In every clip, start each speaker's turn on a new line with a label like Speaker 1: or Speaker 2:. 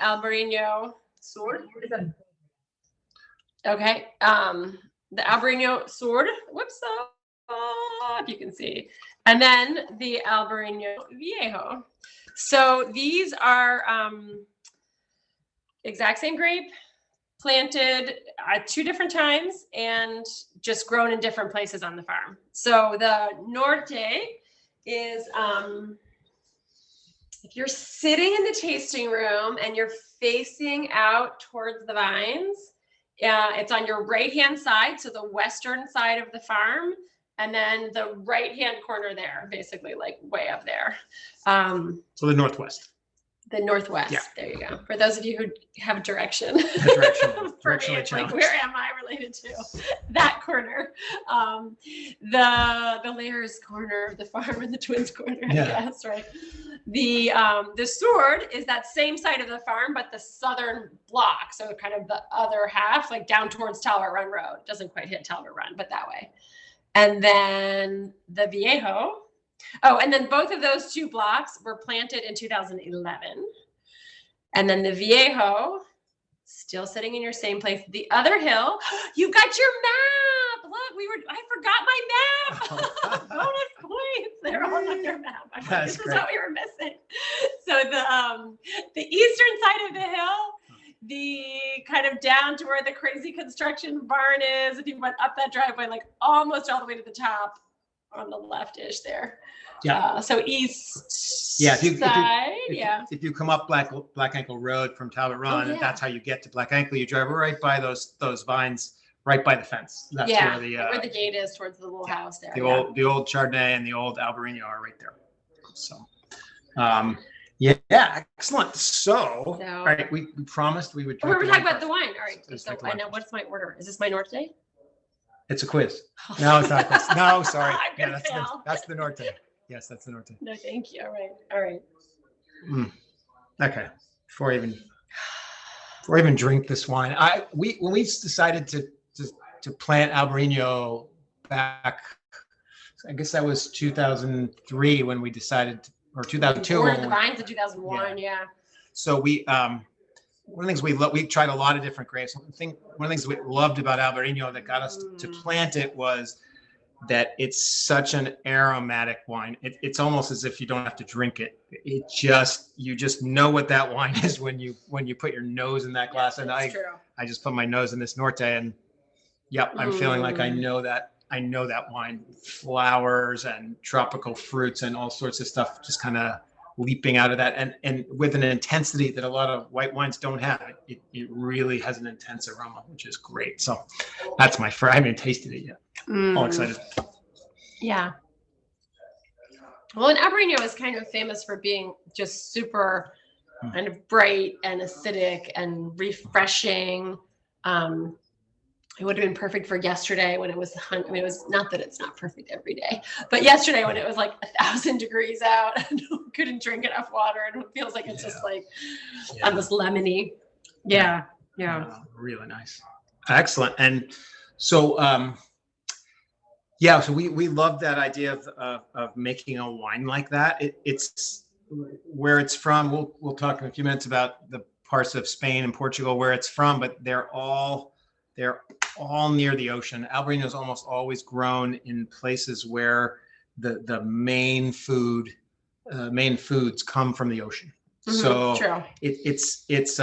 Speaker 1: Albariño sword. Okay. The Albariño sword. Whoops. If you can see. And then the Albariño Viejo. So these are exact same grape, planted at 2 different times and just grown in different places on the farm. So the Norte is, if you're sitting in the tasting room and you're facing out towards the vines, it's on your right-hand side, so the western side of the farm, and then the right-hand corner there, basically like way up there.
Speaker 2: So the northwest.
Speaker 1: The northwest.
Speaker 2: Yeah.
Speaker 1: There you go. For those of you who have direction.
Speaker 2: Directionally challenged.
Speaker 1: Like, where am I related to? That corner. The Layers corner of the farm and the Twins corner, I guess, right? The sword is that same side of the farm, but the southern block. So kind of the other half, like down towards Talbot Run Road. Doesn't quite hit Talbot Run, but that way. And then the Viejo. Oh, and then both of those 2 blocks were planted in 2011. And then the Viejo, still sitting in your same place. The other hill, you got your map. Look, I forgot my map. Bonus points. They're all on your map. This is what we were missing. So the eastern side of the hill, the kind of down to where the crazy construction barn is, if you went up that driveway, like almost all the way to the top on the left-ish there.
Speaker 2: Yeah.
Speaker 1: So east
Speaker 2: side. If you come up Black Ankle Road from Talbot Run, and that's how you get to Black Ankle. You drive right by those vines, right by the fence. That's where the gate is towards the little house there. The old Chardonnay and the old Albariño are right there. So, excellent. So, all right, we promised we would.
Speaker 1: We were talking about the wine. All right. So I know, what's my order? Is this my Norte?
Speaker 2: It's a quiz. No, it's not a quiz. No, sorry. Yeah, that's the Norte. Yes, that's the Norte.
Speaker 1: No, thank you. All right.
Speaker 2: Okay. Before I even drink this wine, when we decided to plant Albariño back, I guess that was 2003 when we decided, or 2002.
Speaker 1: We ordered the vines in 2001. Yeah.
Speaker 2: So one of the things we tried a lot of different grapes. One of the things we loved about Albariño that got us to plant it was that it's such an aromatic wine. It's almost as if you don't have to drink it. You just know what that wine is when you put your nose in that glass. And I just put my nose in this Norte, and I'm feeling like I know that wine. Flowers and tropical fruits and all sorts of stuff just kind of leaping out of that, and with an intensity that a lot of white wines don't have. It really has an intense aroma, which is great. So that's my first. I haven't tasted it yet. All excited.
Speaker 1: Yeah. Well, and Albariño is kind of famous for being just super kind of bright and acidic and refreshing. It would have been perfect for yesterday when it was, it was not that it's not perfect every day, but yesterday when it was like 1,000 degrees out and couldn't drink enough water, and it feels like it's just like almost lemony. Yeah.
Speaker 2: Really nice. Excellent. And so, so we love that idea of making a wine like that. It's where it's from. We'll talk in a few minutes about the parts of Spain and Portugal where it's from, but they're all near the ocean. Albariño is almost always grown in places where the main foods come from the ocean. So
Speaker 1: true.
Speaker 2: It's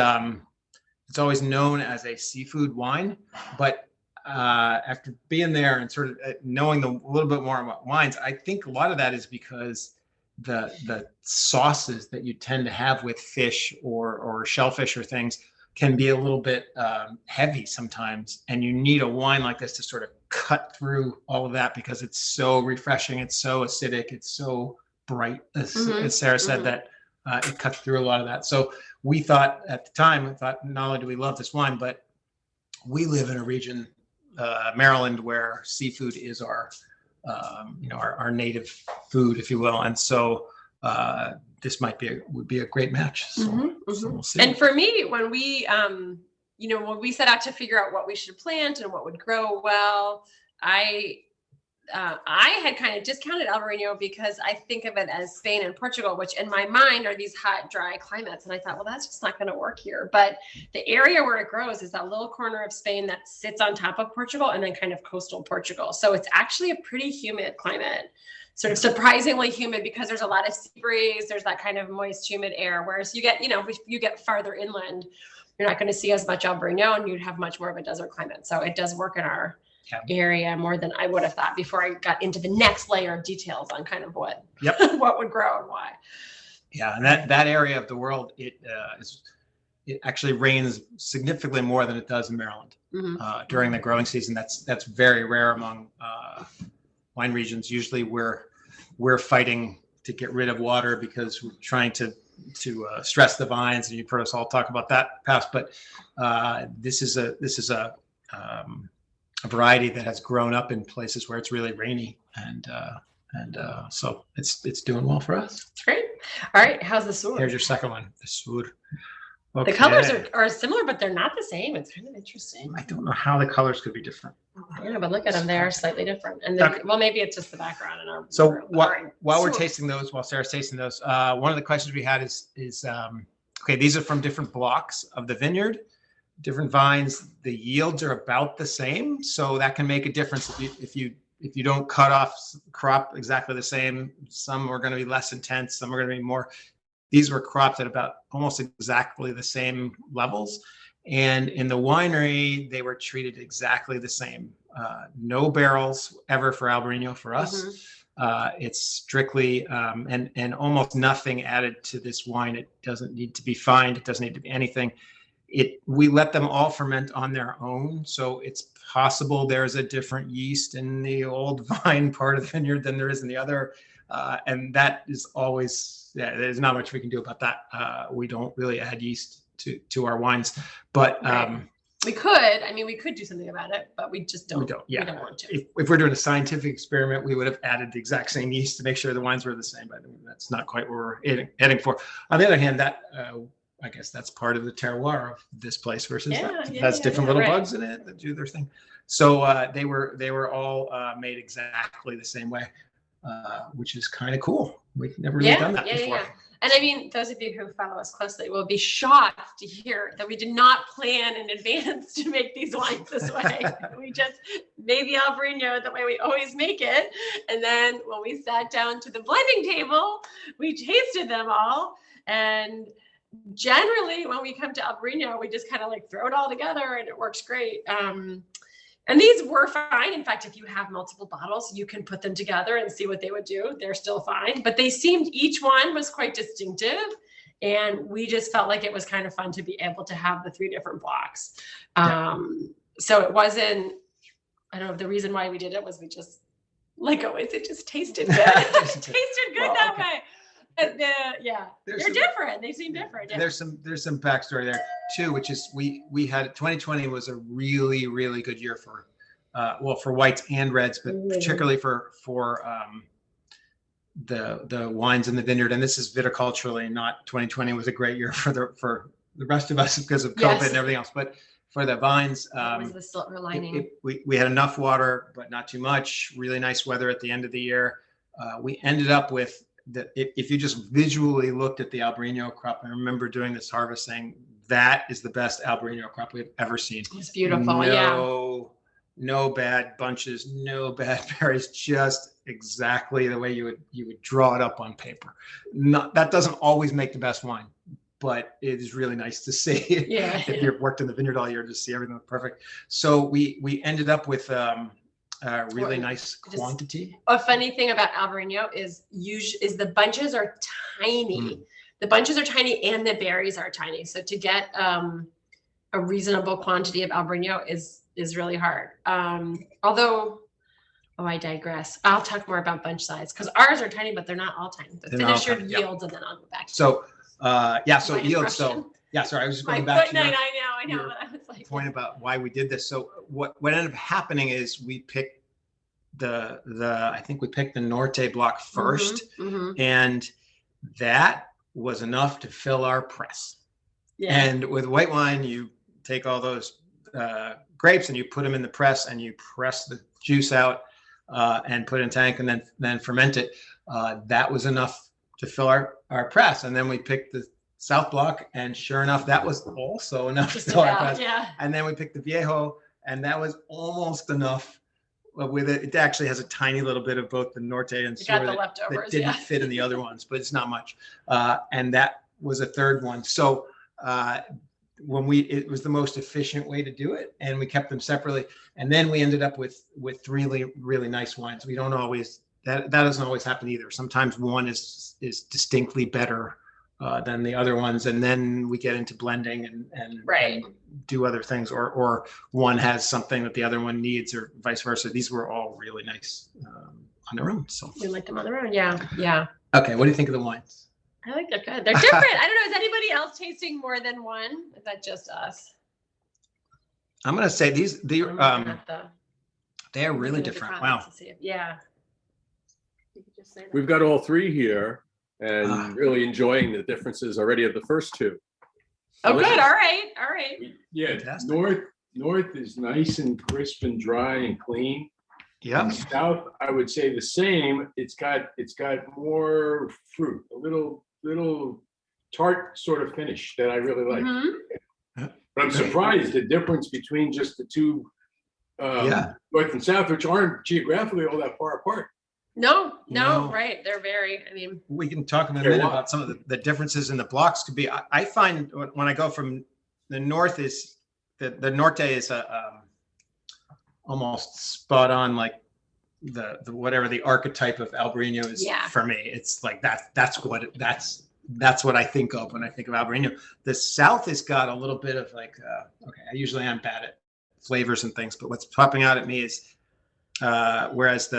Speaker 2: always known as a seafood wine, but after being there and sort of knowing a little bit more about wines, I think a lot of that is because the sauces that you tend to have with fish or shellfish or things can be a little bit heavy sometimes, and you need a wine like this to sort of cut through all of that because it's so refreshing, it's so acidic, it's so bright, as Sarah said, that it cuts through a lot of that. So we thought at the time, not only do we love this wine, but we live in a region, Maryland, where seafood is our native food, if you will, and so this would be a great match. So we'll see.
Speaker 1: And for me, when we set out to figure out what we should plant and what would grow well, I had kind of discounted Albariño because I think of it as Spain and Portugal, which in my mind are these hot, dry climates. And I thought, well, that's just not going to work here. But the area where it grows is that little corner of Spain that sits on top of Portugal and then kind of coastal Portugal. So it's actually a pretty humid climate, sort of surprisingly humid because there's a lot of sea breeze. There's that kind of moist, humid air. Whereas you get, if you get farther inland, you're not going to see as much Albariño and you'd have much more of a desert climate. So it does work in our area more than I would have thought before I got into the next layer of details on kind of what would grow and why.
Speaker 2: Yeah, and that area of the world, it actually rains significantly more than it does in Maryland during the growing season. That's very rare among wine regions. Usually we're fighting to get rid of water because we're trying to stress the vines, and you've heard us all talk about that past. But this is a variety that has grown up in places where it's really rainy, and so it's doing well for us.
Speaker 1: That's great. All right, how's the Sur?
Speaker 2: Here's your second one, the Sur. Okay.
Speaker 1: The colors are similar, but they're not the same. It's kind of interesting.
Speaker 2: I don't know how the colors could be different.
Speaker 1: Yeah, but look at them; they are slightly different. And then, well, maybe it's just the background in our.
Speaker 2: So while we're tasting those, while Sarah's tasting those, one of the questions we had is okay, these are from different blocks of the vineyard. Different vines, the yields are about the same, so that can make a difference if you don't crop exactly the same. Some are going to be less intense, some are going to be more. These were cropped at about almost exactly the same levels, and in the winery they were treated exactly the same. No barrels ever for Albariño for us. It's strictly and almost nothing added to this wine. It doesn't need to be fined. It doesn't need to be anything. We let them all ferment on their own. So it's possible there's a different yeast in the old vine part of the vineyard than there is in the other. And that is always, there's not much we can do about that. We don't really add yeast to our wines, but
Speaker 1: we could do something about it, but we just don't.
Speaker 2: We don't
Speaker 1: want to.
Speaker 2: If we're doing a scientific experiment, we would have added the exact same yeast to make sure the wines were the same, but that's not quite what we're heading for. On the other hand, that, I guess that's part of the terroir of this place versus that. It has different little bugs in it that do their thing. So they were all made exactly the same way, which is kind of cool. We've never really done that before.
Speaker 1: Yeah. And I mean, those of you who follow us closely will be shocked to hear that we did not plan in advance to make these wines this way. We just made the Albariño the way we always make it. And then when we sat down to the blending table, we tasted them all. And generally, when we come to Albariño, we just kind of like throw it all together and it works great. And these were fine. In fact, if you have multiple bottles, you can put them together and see what they would do. They're still fine, but they seemed, each one was quite distinctive. And we just felt like it was kind of fun to be able to have the three different blocks. So it wasn't, I don't know, the reason why we did it was we just, like always, it just tasted good. It just tasted good that way. They're different. They seem different. Yeah.
Speaker 2: There's some backstory there too, which is we had 2020 was a really, really good year for whites and reds, but particularly for the wines in the vineyard. And this is viticulturally, not 2020 was a great year for the rest of us because of COVID and everything else. But for the vines,
Speaker 1: was the silver lining.
Speaker 2: We had enough water, but not too much. Really nice weather at the end of the year. We ended up with if you just visually looked at the Albariño crop, I remember doing this harvest saying that is the best Albariño crop we've ever seen.
Speaker 1: It's beautiful.
Speaker 2: No bad bunches, no bad berries, just exactly the way you would draw it up on paper. That doesn't always make the best wine, but it is really nice to see. If you've worked in the vineyard all year to see everything perfect. So we ended up with really nice quantity.
Speaker 1: A funny thing about Albariño is the bunches are tiny. The bunches are tiny and the berries are tiny. So to get a reasonable quantity of Albariño is really hard. Although, I digress. I'll talk more about bunch size because ours are tiny, but they're not all tiny. But finish your yields and then I'll go back.
Speaker 2: So yields. So sorry, I was just going back to
Speaker 1: I know what I was like.
Speaker 2: Point about why we did this. So what ended up happening is we picked I think we picked the Norte block first, and that was enough to fill our press. And with white wine, you take all those grapes and you put them in the press and you press the juice out. and put it in a tank and then ferment it. That was enough to fill our press. And then we picked the South Block, and sure enough, that was also enough to fill our press.
Speaker 1: Yeah.
Speaker 2: And then we picked the Viejo, and that was almost enough. With it actually has a tiny little bit of both the Norte and Sur that didn't fit in the other ones, but it's not much. And that was a third one. So it was the most efficient way to do it, and we kept them separately. And then we ended up with really, really nice wines. We don't always, that doesn't always happen either. Sometimes one is distinctly better than the other ones, and then we get into blending and do other things, or one has something that the other one needs, or vice versa. These were all really nice on their own. So
Speaker 1: we like them on their own. Yeah.
Speaker 2: Okay, what do you think of the wines?
Speaker 1: I think they're good. They're different. I don't know. Is anybody else tasting more than one? Is that just us?
Speaker 2: I'm gonna say they are really different. Wow.
Speaker 1: Yeah.
Speaker 3: We've got all three here, and really enjoying the differences already of the first two.
Speaker 1: Oh, good. All right.
Speaker 3: Yeah,
Speaker 2: Fantastic.
Speaker 3: north is nice and crisp and dry and clean.
Speaker 2: Yeah.
Speaker 3: South, I would say the same. It's got more fruit, a little tart sort of finish that I really like.
Speaker 1: Mm-hmm.
Speaker 3: But I'm surprised the difference between just the two north and south, which aren't geographically all that far apart.
Speaker 1: No, right. They're very,
Speaker 2: we can talk in a minute about some of the differences in the blocks. Could be, I find when I go from the north is the Norte is almost spot on, like the whatever the archetype of Albariño is for me. It's like that's what I think of when I think of Albariño. The South has got a little bit of like, okay, I usually am bad at flavors and things, but what's popping out at me is, whereas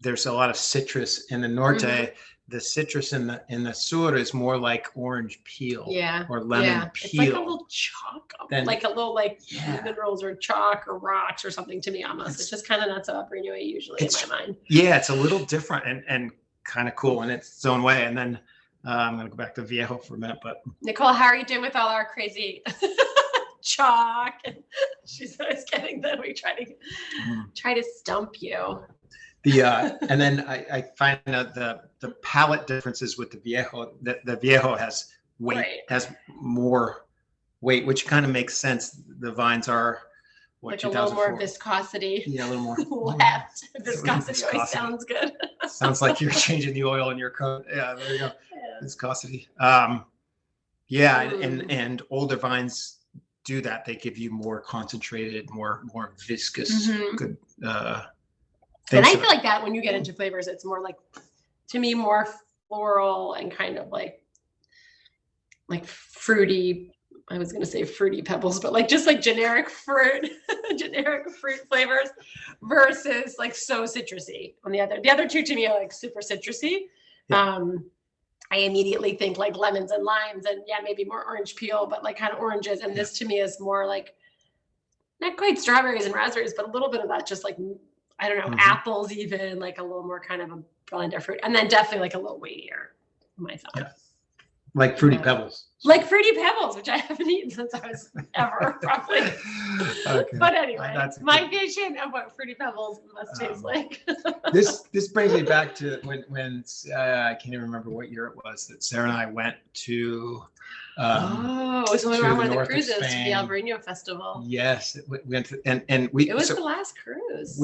Speaker 2: there's a lot of citrus in the Norte, the citrus in the Sur is more like orange peel or lemon peel. It's like a little chalk, like a little minerals or chalk or rocks or something to me almost. It's just kind of not so Albariño usually in my mind. Yeah, it's a little different and kind of cool in its own way. And then I'm going to go back to Viejo for a minute. But
Speaker 1: Nicole, how are you doing with all our crazy chalk? And she's always getting that we try to stump you.
Speaker 2: And then I find out the palate differences with the Viejo. The Viejo has weight, has more weight, which kind of makes sense. The vines are
Speaker 1: like a little more viscosity.
Speaker 2: Yeah, a little more
Speaker 1: left. Viscosity always sounds good.
Speaker 2: Sounds like you're changing the oil in your coat. Yeah, there you go. Yeah. Viscosity. And older vines do that. They give you more concentrated, more viscous, good.
Speaker 1: And I feel like that when you get into flavors, it's more like, to me, more floral and kind of like fruity. I was going to say fruity pebbles, but like just like generic fruit flavors versus like so citrusy on the other two to me are like super citrusy. Yeah. I immediately think like lemons and limes and maybe more orange peel, but like kind of oranges. And this to me is more like not quite strawberries and raspberries, but a little bit of that, just like, I don't know, apples even, like a little more kind of a blend of fruit. And then definitely like a little weightier, my thought. Yeah.
Speaker 2: Like Fruity Pebbles.
Speaker 1: Like Fruity Pebbles, which I haven't eaten since I was ever, probably. Okay. But anyway, my vision of what Fruity Pebbles must taste like.
Speaker 2: This brings me back to when I can't even remember what year it was that Sarah and I went to.
Speaker 1: It was when we were on one of the cruises to the Albariño Festival.
Speaker 2: Yes, we went to, and we.
Speaker 1: It was the last cruise.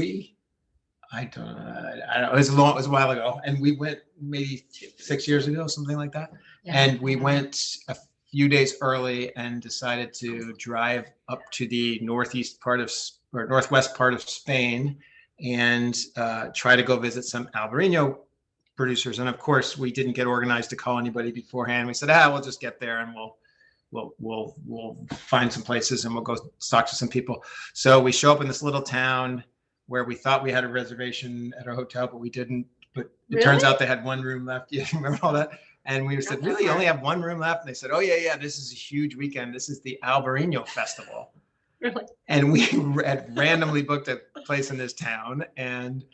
Speaker 2: I don't know. It was a while ago, and we went maybe 6 years ago, something like that. Yeah. And we went a few days early and decided to drive up to the northwest part of Spain and try to go visit some Albariño producers. And of course, we didn't get organized to call anybody beforehand. We said, we'll just get there and we'll find some places and we'll go talk to some people. So we show up in this little town where we thought we had a reservation at our hotel, but we didn't. But it turns out they had one room left. Yeah, remember all that? And we said, really, you only have one room left? And they said, oh, yeah, this is a huge weekend. This is the Albariño Festival. Really? And we had randomly booked a place in this town. And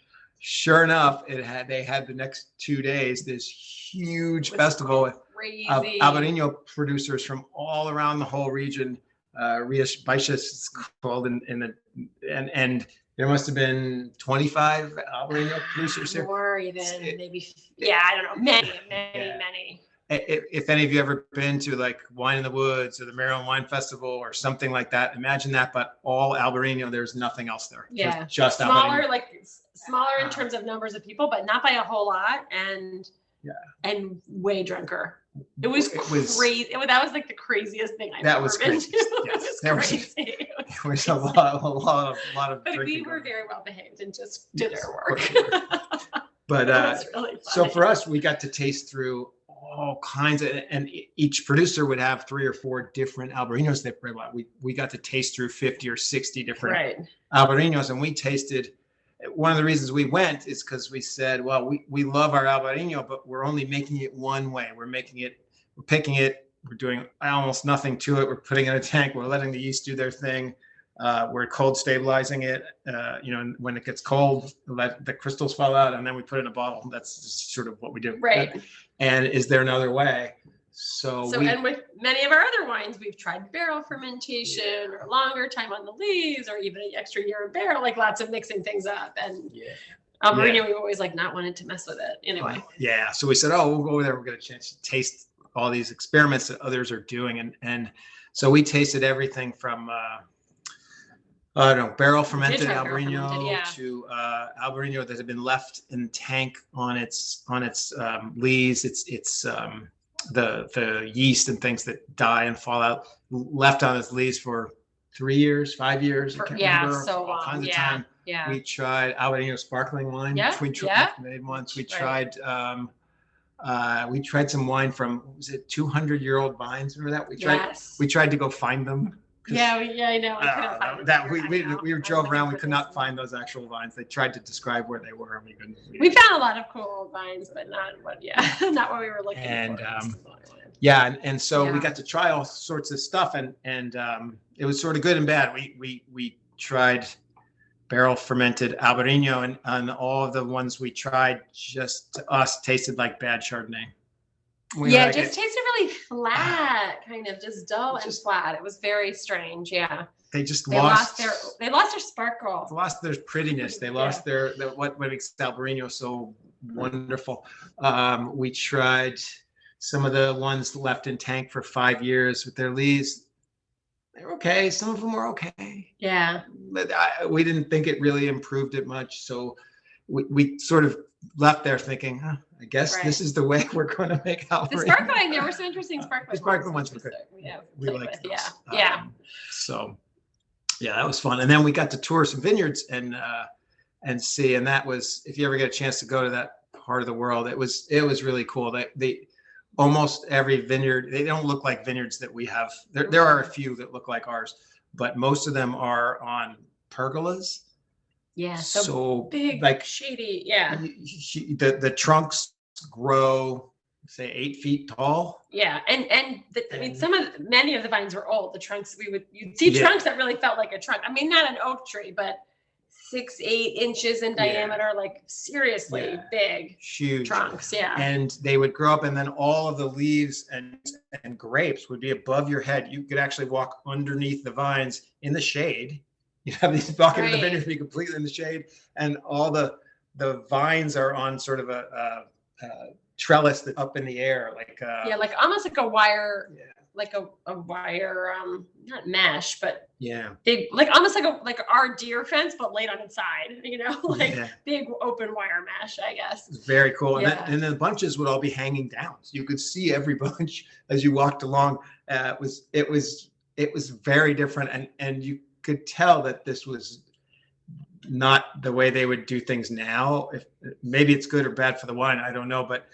Speaker 2: sure enough, they had the next 2 days, this huge festival of Albariño producers from all around the whole region. Rias Baixas is called, and there must have been 25 Albariño producers here.
Speaker 1: More even, maybe. Yeah, I don't know. Many,
Speaker 2: Yeah.
Speaker 1: many.
Speaker 2: If any of you ever been to like Wine in the Woods or the Maryland Wine Festival or something like that, imagine that, but all Albariño, there's nothing else there.
Speaker 1: Yeah.
Speaker 2: There's just
Speaker 1: smaller,
Speaker 2: Albariño.
Speaker 1: like smaller in terms of numbers of people, but not by a whole lot, and way drunker. It was crazy. That was like the craziest thing I've ever been to.
Speaker 2: Yes.
Speaker 1: It was crazy.
Speaker 2: It was a lot of.
Speaker 1: But we were very well behaved and just did our work.
Speaker 2: But
Speaker 1: it was really
Speaker 2: so for us, we got to taste through all kinds of, and each producer would have 3 or 4 different Albariños they bring out. We got to taste through 50 or 60 different Albariños, and we tasted. One of the reasons we went is because we said, well, we love our Albariño, but we're only making it one way. We're picking it, we're doing almost nothing to it. We're putting it in a tank. We're letting the yeast do their thing. We're cold stabilizing it. And when it gets cold, let the crystals fall out, and then we put it in a bottle. That's just sort of what we do.
Speaker 1: Right.
Speaker 2: And is there another way? And
Speaker 1: with many of our other wines, we've tried barrel fermentation or longer time on the lees, or even an extra year in barrel, like lots of mixing things up. And Albariño, we've always like not wanted to mess with it anyway.
Speaker 2: Yeah. So we said, we'll go over there. We're going to chance to taste all these experiments that others are doing. And so we tasted everything from, barrel fermented Albariño to Albariño that had been left in tank on its lees. It's the yeast and things that die and fall out left on its lees for 3 years, 5 years. I can't remember.
Speaker 1: So
Speaker 2: all
Speaker 1: long.
Speaker 2: kinds of time.
Speaker 1: Yeah.
Speaker 2: We tried Albariño sparkling wine. Made once. We tried some wine from, was it 200-year-old vines? Remember that? We tried to go find them.
Speaker 1: I know.
Speaker 2: We drove around. We could not find those actual vines. They tried to describe where they were, and we couldn't.
Speaker 1: We found a lot of cool vines, but not what we were looking for.
Speaker 2: And so we got to try all sorts of stuff, and it was sort of good and bad. We tried barrel fermented Albariño, and all of the ones we tried just to us tasted like bad Chardonnay.
Speaker 1: It just tasted really flat, kind of just dull and flat. It was very strange. Yeah.
Speaker 2: They lost their
Speaker 1: sparkle.
Speaker 2: They lost their prettiness. They lost their what makes Albariño so wonderful. We tried some of the ones left in tank for 5 years with their lees. They were okay. Some of them were okay.
Speaker 1: Yeah.
Speaker 2: But we didn't think it really improved it much. So we sort of left there thinking, I guess this is the way we're going to make Albariño.
Speaker 1: The sparkling, there were some interesting sparkling.
Speaker 2: The sparkling ones were good. We liked those. So that was fun. And then we got to tour some vineyards and see. And that was, if you ever get a chance to go to that part of the world, it was really cool. They almost every vineyard, they don't look like vineyards that we have. There are a few that look like ours, but most of them are on pergolas.
Speaker 1: Yeah, so big,
Speaker 2: like
Speaker 1: shady. Yeah,
Speaker 2: the trunks grow, say 8 feet tall.
Speaker 1: Yeah, and many of the vines were old. The trunks you'd see trunks that really felt like a trunk. I mean, not an oak tree, but 6-8 inches in diameter, like seriously big,
Speaker 2: huge
Speaker 1: trunks. Yeah,
Speaker 2: and they would grow up, and then all of the leaves and grapes would be above your head. You could actually walk underneath the vines in the shade. You have these walking in the vineyard, be completely in the shade, and all the vines are on sort of a trellis that's up in the air, like
Speaker 1: almost like a wire, like a wire, not mesh, but they almost like our deer fence, but laid on its side, big open wire mesh, I guess.
Speaker 2: It's very cool, and then the bunches would all be hanging down, so you could see every bunch as you walked along. It was very different, and you could tell that this was not the way they would do things now. If maybe it's good or bad for the wine, I don't know. But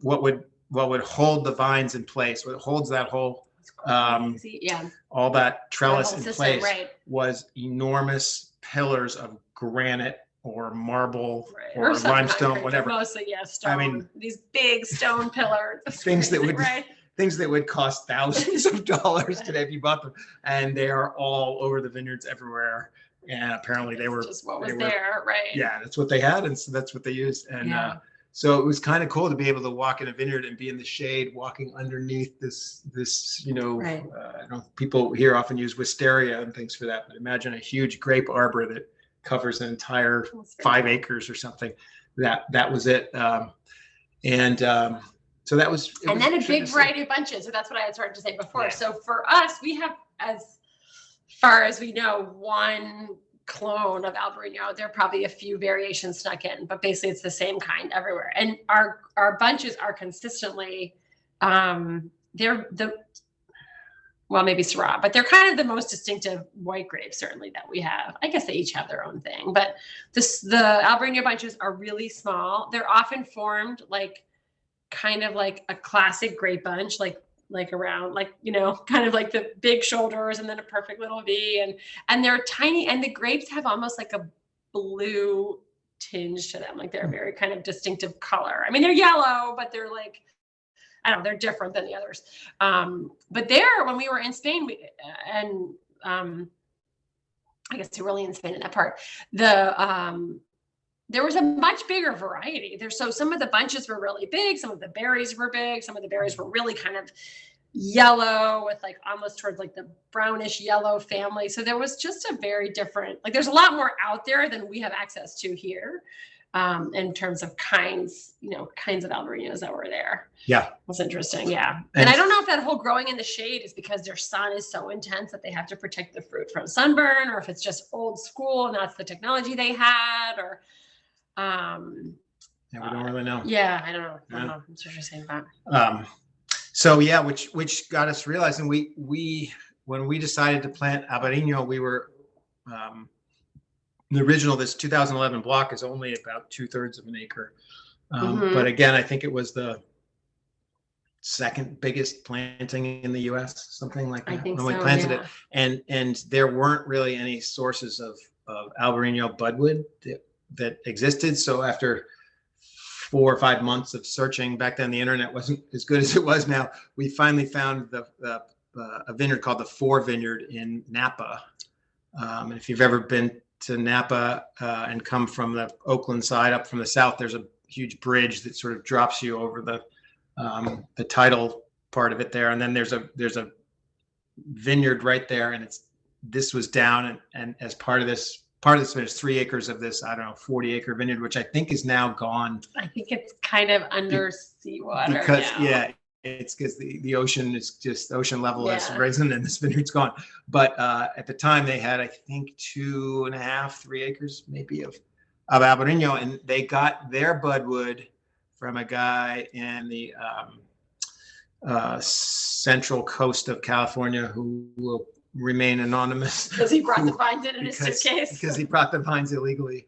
Speaker 2: what would hold the vines in place, what holds that whole all that trellis in place, was enormous pillars of granite or marble or limestone, whatever.
Speaker 1: Mostly, stone. I mean, these big stone pillars.
Speaker 2: Things that would. Things that would cost thousands of dollars today if you bought them, and they are all over the vineyards everywhere. And apparently they were
Speaker 1: just what was there, right?
Speaker 2: Yeah, that's what they had, and so that's what they used. And So it was kind of cool to be able to walk in a vineyard and be in the shade, walking underneath this,
Speaker 1: Right.
Speaker 2: I don't know, people here often use wisteria and things for that, but imagine a huge grape arbor that covers an entire 5 acres or something. That was it. So that was,
Speaker 1: and then a big variety of bunches. So that's what I had started to say before. Yeah. So for us, we have, as far as we know, one clone of Albariño. There are probably a few variations snuck in, but basically it's the same kind everywhere. And our bunches are consistently, they're well, maybe Syrah, but they're kind of the most distinctive white grapes, certainly, that we have. I guess they each have their own thing, but the Albariño bunches are really small. They're often formed kind of like a classic grape bunch, like around, kind of like the big shoulders and then a perfect little V, and they're tiny, and the grapes have almost like a blue tinge to them. Like they're a very kind of distinctive color. I mean, they're yellow, but they're like, I don't know, they're different than the others. But there, when we were in Spain, I guess we're really in Spain in that part, there was a much bigger variety. So some of the bunches were really big, some of the berries were big, some of the berries were really kind of yellow with almost towards the brownish yellow family. So there was just a very different, there's a lot more out there than we have access to here. In terms of kinds of Albariños that were there.
Speaker 2: Yeah.
Speaker 1: It was interesting. Yeah. And I don't know if that whole growing in the shade is because their sun is so intense that they have to protect the fruit from sunburn, or if it's just old school and that's the technology they had, or,
Speaker 2: yeah, we don't really know.
Speaker 1: Yeah. I don't know. I don't know. It's interesting.
Speaker 2: So yeah, which got us realizing when we decided to plant Albariño, we were, the original, this 2011 block is only about 2/3 of an acre. But again, I think it was the second biggest planting in the US, something like that.
Speaker 1: I think
Speaker 2: when
Speaker 1: so,
Speaker 2: we planted
Speaker 1: yeah.
Speaker 2: it. And there weren't really any sources of Albariño budwood that existed. So after 4 or 5 months of searching, back then the internet wasn't as good as it was now, we finally found a vineyard called the Four Vineyard in Napa. And if you've ever been to Napa and come from the Oakland side up from the south, there's a huge bridge that sort of drops you over the tidal part of it there, and then there's a vineyard right there, and this was down, and as part of this there's 3 acres of this, I don't know, 40-acre vineyard, which I think is now gone.
Speaker 1: I think it's kind of under seawater
Speaker 2: because
Speaker 1: now.
Speaker 2: Yeah, it's because the ocean is just, ocean level has risen and this vineyard's gone. But at the time they had, I think, 2.5, 3 acres maybe of Albariño, and they got their budwood from a guy in the central coast of California who will remain anonymous.
Speaker 1: Because he brought the vines in his suitcase.
Speaker 2: Because he brought the vines illegally.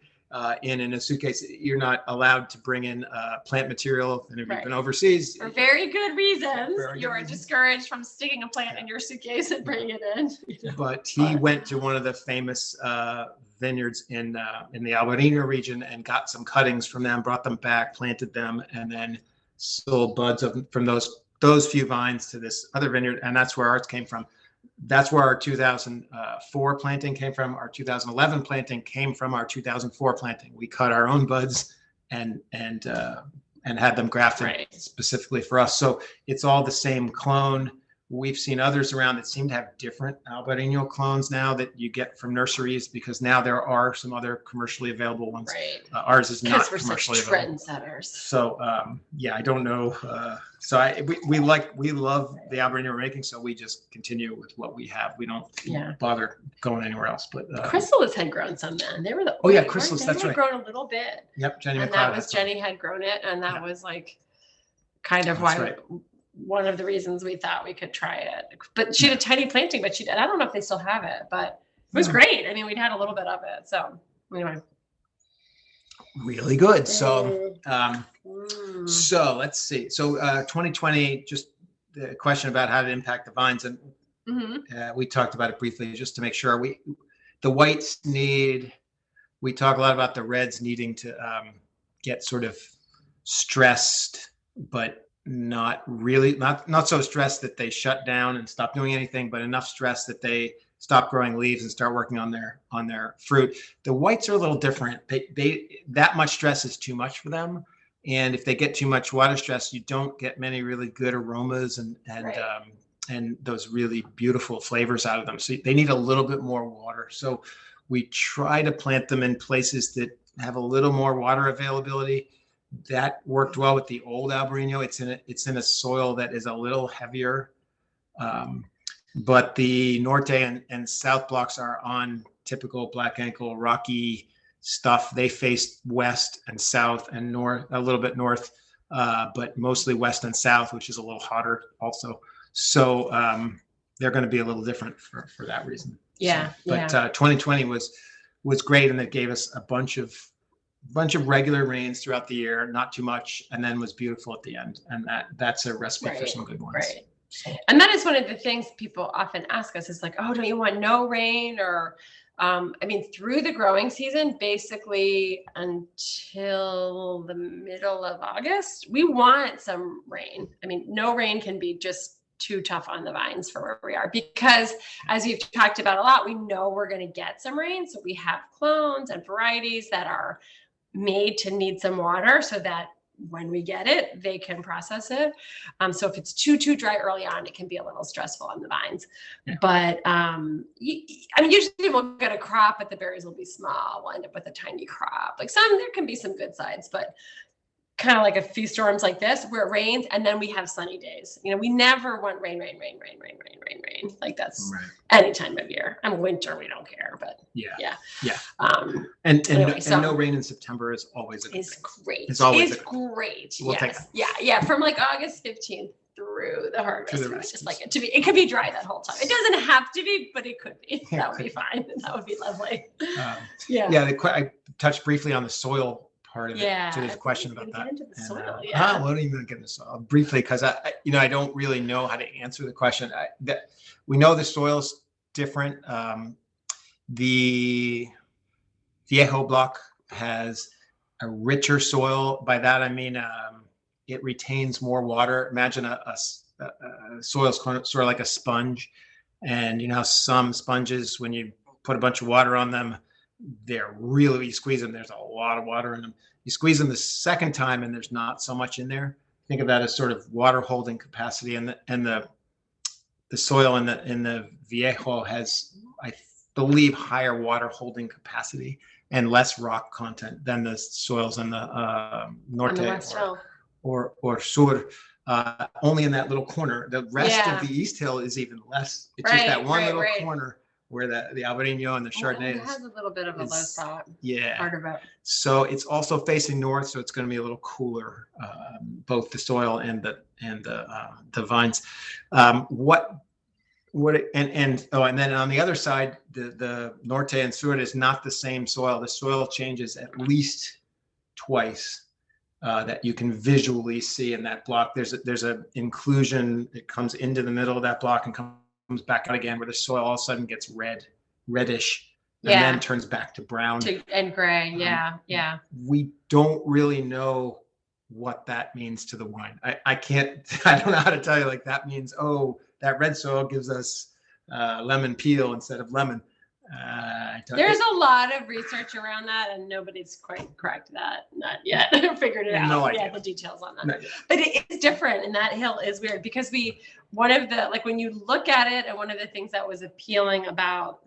Speaker 2: In a suitcase. You're not allowed to bring in plant material, and if you've been overseas
Speaker 1: for very good reasons. You are discouraged from sticking a plant in your suitcase and bringing it in.
Speaker 2: But he went to one of the famous vineyards in the Albariño region and got some cuttings from them, brought them back, planted them, and then sold buds from those few vines to this other vineyard, and that's where ours came from. That's where our 2004 planting came from. Our 2011 planting came from our 2004 planting. We cut our own buds and had them grafted specifically for us. So it's all the same clone. We've seen others around that seem to have different Albariño clones now that you get from nurseries, because now there are some other commercially available ones. Ours is not commercially available.
Speaker 1: Trendsetters.
Speaker 2: So yeah, I don't know. We love the Albariño we're making, so we just continue with what we have. We don't bother going anywhere else. But
Speaker 1: Chrysalis had grown some then. They were the
Speaker 2: Chrysalis. That's right.
Speaker 1: Grown a little bit.
Speaker 2: Yep, Jenny.
Speaker 1: And that was Jenny had grown it, and that was kind of why. One of the reasons we thought we could try it. But she had a tiny planting, but I don't know if they still have it, but it was great. I mean, we'd had a little bit of it. So anyway.
Speaker 2: Really good. So so let's see. So 2020, just the question about how to impact the vines. And we talked about it briefly just to make sure the whites we talk a lot about the reds needing to get sort of stressed, but not so stressed that they shut down and stop doing anything, but enough stress that they stop growing leaves and start working on their fruit. The whites are a little different. They that much stress is too much for them. And if they get too much water stress, you don't get many really good aromas and those really beautiful flavors out of them. So they need a little bit more water. So we try to plant them in places that have a little more water availability. That worked well with the old Albariño. It's in a soil that is a little heavier. But the Norte and South blocks are on typical black ankle rocky stuff. They face west and south and north, a little bit north, but mostly west and south, which is a little hotter also. So they're going to be a little different for that reason.
Speaker 1: Yeah.
Speaker 2: So, but 2020 was great, and it gave us a bunch of regular rains throughout the year, not too much, and then was beautiful at the end. And that's a recipe for some good ones.
Speaker 1: Right. And that is one of the things people often ask us is like, oh, don't you want no rain? Or, through the growing season, basically until the middle of August, we want some rain. No rain can be just too tough on the vines for where we are, because as you've talked about a lot, we know we're going to get some rain. So we have clones and varieties that are made to need some water so that when we get it, they can process it. So if it's too dry early on, it can be a little stressful on the vines. Yeah. But usually we'll get a crop, but the berries will be small. We'll end up with a tiny crop. Like there can be some good sides, but kind of like a few storms like this where it rains and then we have sunny days. We never want rain. Like that's any time of year. Winter, we don't care, but yeah.
Speaker 2: And no rain in September is always a good thing.
Speaker 1: Great.
Speaker 2: It's always
Speaker 1: great.
Speaker 2: We'll take it.
Speaker 1: Yeah. From like August 15th through the harvest. I would just like it to be. It could be dry that whole time. It doesn't have to be, but it could be. That would be fine. That would be lovely.
Speaker 2: I touched briefly on the soil part of it to this question about that.
Speaker 1: Into the soil,
Speaker 2: well, don't even get into soil briefly, because I don't really know how to answer the question. We know the soil's different. The Viejo block has a richer soil. By that I mean it retains more water. Imagine a soil's sort of like a sponge, and some sponges, when you put a bunch of water on them, they're really, you squeeze them, there's a lot of water in them. You squeeze them the second time and there's not so much in there. Think of that as sort of water holding capacity, and the soil in the Viejo has, I believe, higher water holding capacity and less rock content than the soils in the Norte or Sur. Only in that little corner. The rest of the East Hill is even less. It's just that one little corner where the Albariño and the Chardonnay
Speaker 1: it has a little bit of a low spot.
Speaker 2: Yeah.
Speaker 1: Part of it.
Speaker 2: So it's also facing north, so it's going to be a little cooler, both the soil and the vines. And then on the other side, the Norte and Sur is not the same soil. The soil changes at least twice. That you can visually see in that block. There's a inclusion. It comes into the middle of that block and comes back out again, where the soil all of a sudden gets reddish, and then turns back to brown
Speaker 1: and gray.
Speaker 2: We don't really know what that means to the wine. I don't know how to tell you. Like, that means, that red soil gives us lemon peel instead of lemon.
Speaker 1: There's a lot of research around that, and nobody's quite cracked that, not yet. Figured it out.
Speaker 2: No idea.
Speaker 1: The details on that. But it is different, and that hill is weird because when you look at it, and one of the things that was appealing about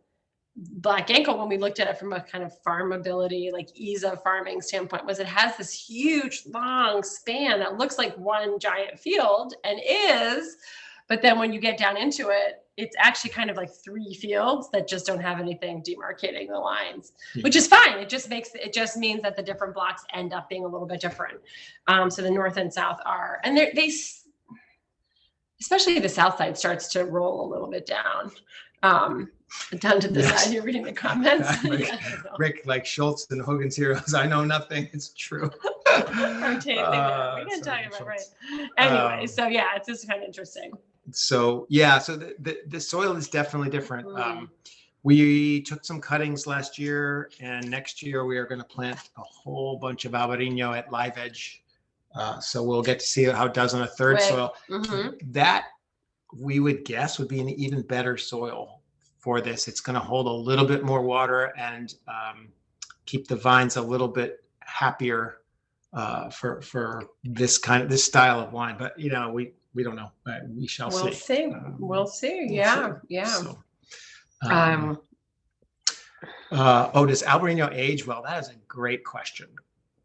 Speaker 1: Black Ankle when we looked at it from a kind of farmability, like ease of farming standpoint, was it has this huge long span that looks like one giant field and is, but then when you get down into it, it's actually kind of like three fields that just don't have anything demarcating the lines, which is fine. It just means that the different blocks end up being a little bit different. So the north and south are, and they especially the south side starts to roll a little bit down to the side. You're reading the comments.
Speaker 2: Rick, like Schultz and Hogan's Heroes. I know nothing. It's true.
Speaker 1: We didn't talk about right. Anyway, so it's just kind of interesting.
Speaker 2: So the soil is definitely different. We took some cuttings last year, and next year we are going to plant a whole bunch of Albariño at live edge. So we'll get to see how it does on a third soil. That, we would guess, would be an even better soil for this. It's going to hold a little bit more water and keep the vines a little bit happier for this style of wine. But we don't know. We shall see.
Speaker 1: We'll see. We'll see. Yeah. Yeah.
Speaker 2: So, does Albariño age well? That is a great question.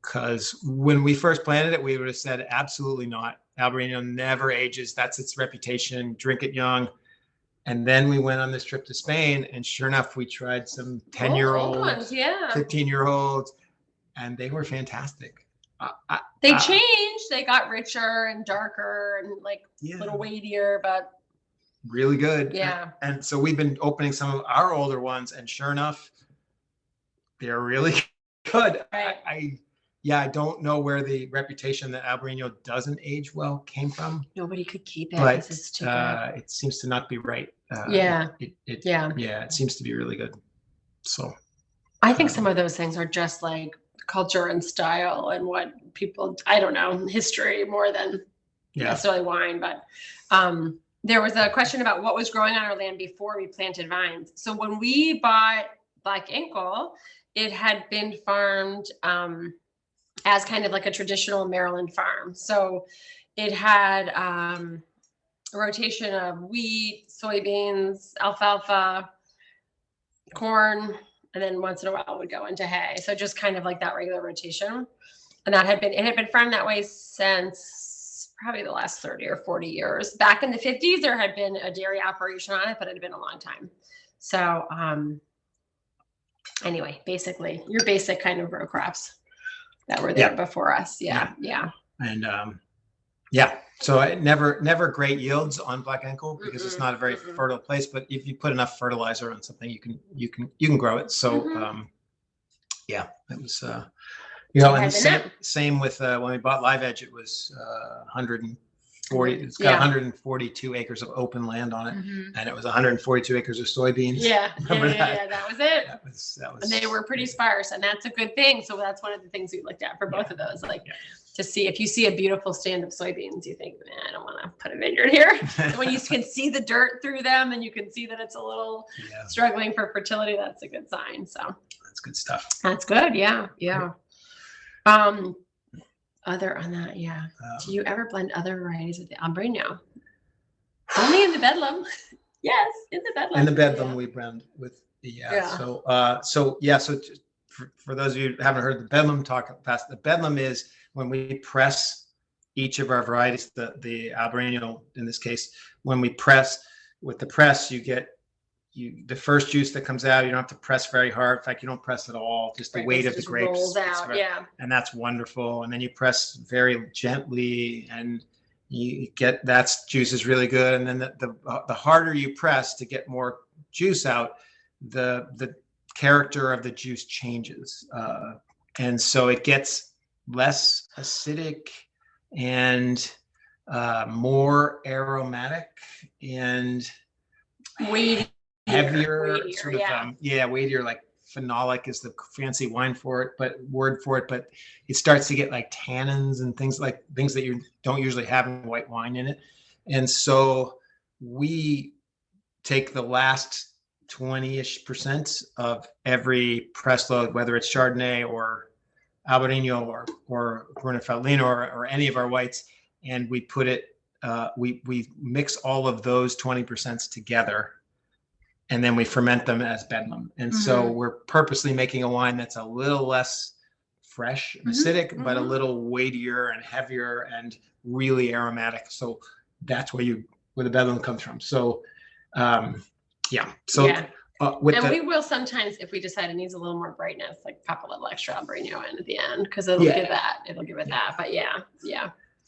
Speaker 2: Because when we first planted it, we would have said absolutely not. Albariño never ages. That's its reputation. Drink it young. And then we went on this trip to Spain, and sure enough, we tried some 10-year-olds, 15-year-olds, and they were fantastic.
Speaker 1: They changed. They got richer and darker and a little weightier, but
Speaker 2: really good.
Speaker 1: Yeah.
Speaker 2: And so we've been opening some of our older ones, and sure enough, they're really good.
Speaker 1: Right.
Speaker 2: I don't know where the reputation that Albariño doesn't age well came from.
Speaker 1: Nobody could keep it.
Speaker 2: But it seems to not be right. It seems to be really good. So
Speaker 1: I think some of those things are just like culture and style and what people, I don't know, history more than necessarily wine. But there was a question about what was growing on our land before we planted vines. So when we bought Black Ankle, it had been farmed as kind of like a traditional Maryland farm. So it had a rotation of wheat, soybeans, alfalfa, corn, and then once in a while would go into hay. So just kind of like that regular rotation. And it had been farmed that way since probably the last 30 or 40 years. Back in the 50s, there had been a dairy operation on it, but it had been a long time. So anyway, basically your basic kind of row crops that were there before us. Yeah.
Speaker 2: And so never great yields on Black Ankle because it's not a very fertile place. But if you put enough fertilizer on something, you can grow it. So it was and same with when we bought Live Edge, it was 140. It's got 142 acres of open land on it, and it was 142 acres of soybeans.
Speaker 1: Yeah, that was it.
Speaker 2: That was.
Speaker 1: And they were pretty sparse, and that's a good thing. So that's one of the things we looked at for both of those, to see if you see a beautiful stand of soybeans, you think, man, I don't want to put a vineyard here. So when you can see the dirt through them, and you can see that it's a little struggling for fertility, that's a good sign. So
Speaker 2: that's good stuff.
Speaker 1: That's good. Yeah. Other on that, do you ever blend other varieties of the Albariño? Only in the Bedlam. Yes, in the Bedlam.
Speaker 2: In the Bedlam, we blend with the So for those of you who haven't heard the Bedlam talk past, the Bedlam is when we press each of our varieties, the Albariño in this case. When we press with the press, you get the first juice that comes out. You don't have to press very hard. In fact, you don't press at all. Just the weight of the grapes
Speaker 1: rolls out.
Speaker 2: And that's wonderful. And then you press very gently, and you get that juice is really good. And then the harder you press to get more juice out, the character of the juice changes, and so it gets less acidic and more aromatic and
Speaker 1: weightier,
Speaker 2: heavier, weightier, like phenolic is the fancy word for it, but it starts to get like tannins and things that you don't usually have in white wine in it. And so we take the last 20-ish% of every press load, whether it's Chardonnay or Albariño or Brunner-Veltliner or any of our whites, and we put it, we mix all of those 20% together, and then we ferment them as Bedlam. And so we're purposely making a wine that's a little less fresh and acidic, but a little weightier and heavier and really aromatic. So that's where the Bedlam comes from. So, we will sometimes, if we decide it needs a little more brightness, like pop a little extra Albariño in at the end, because it'll give it that. But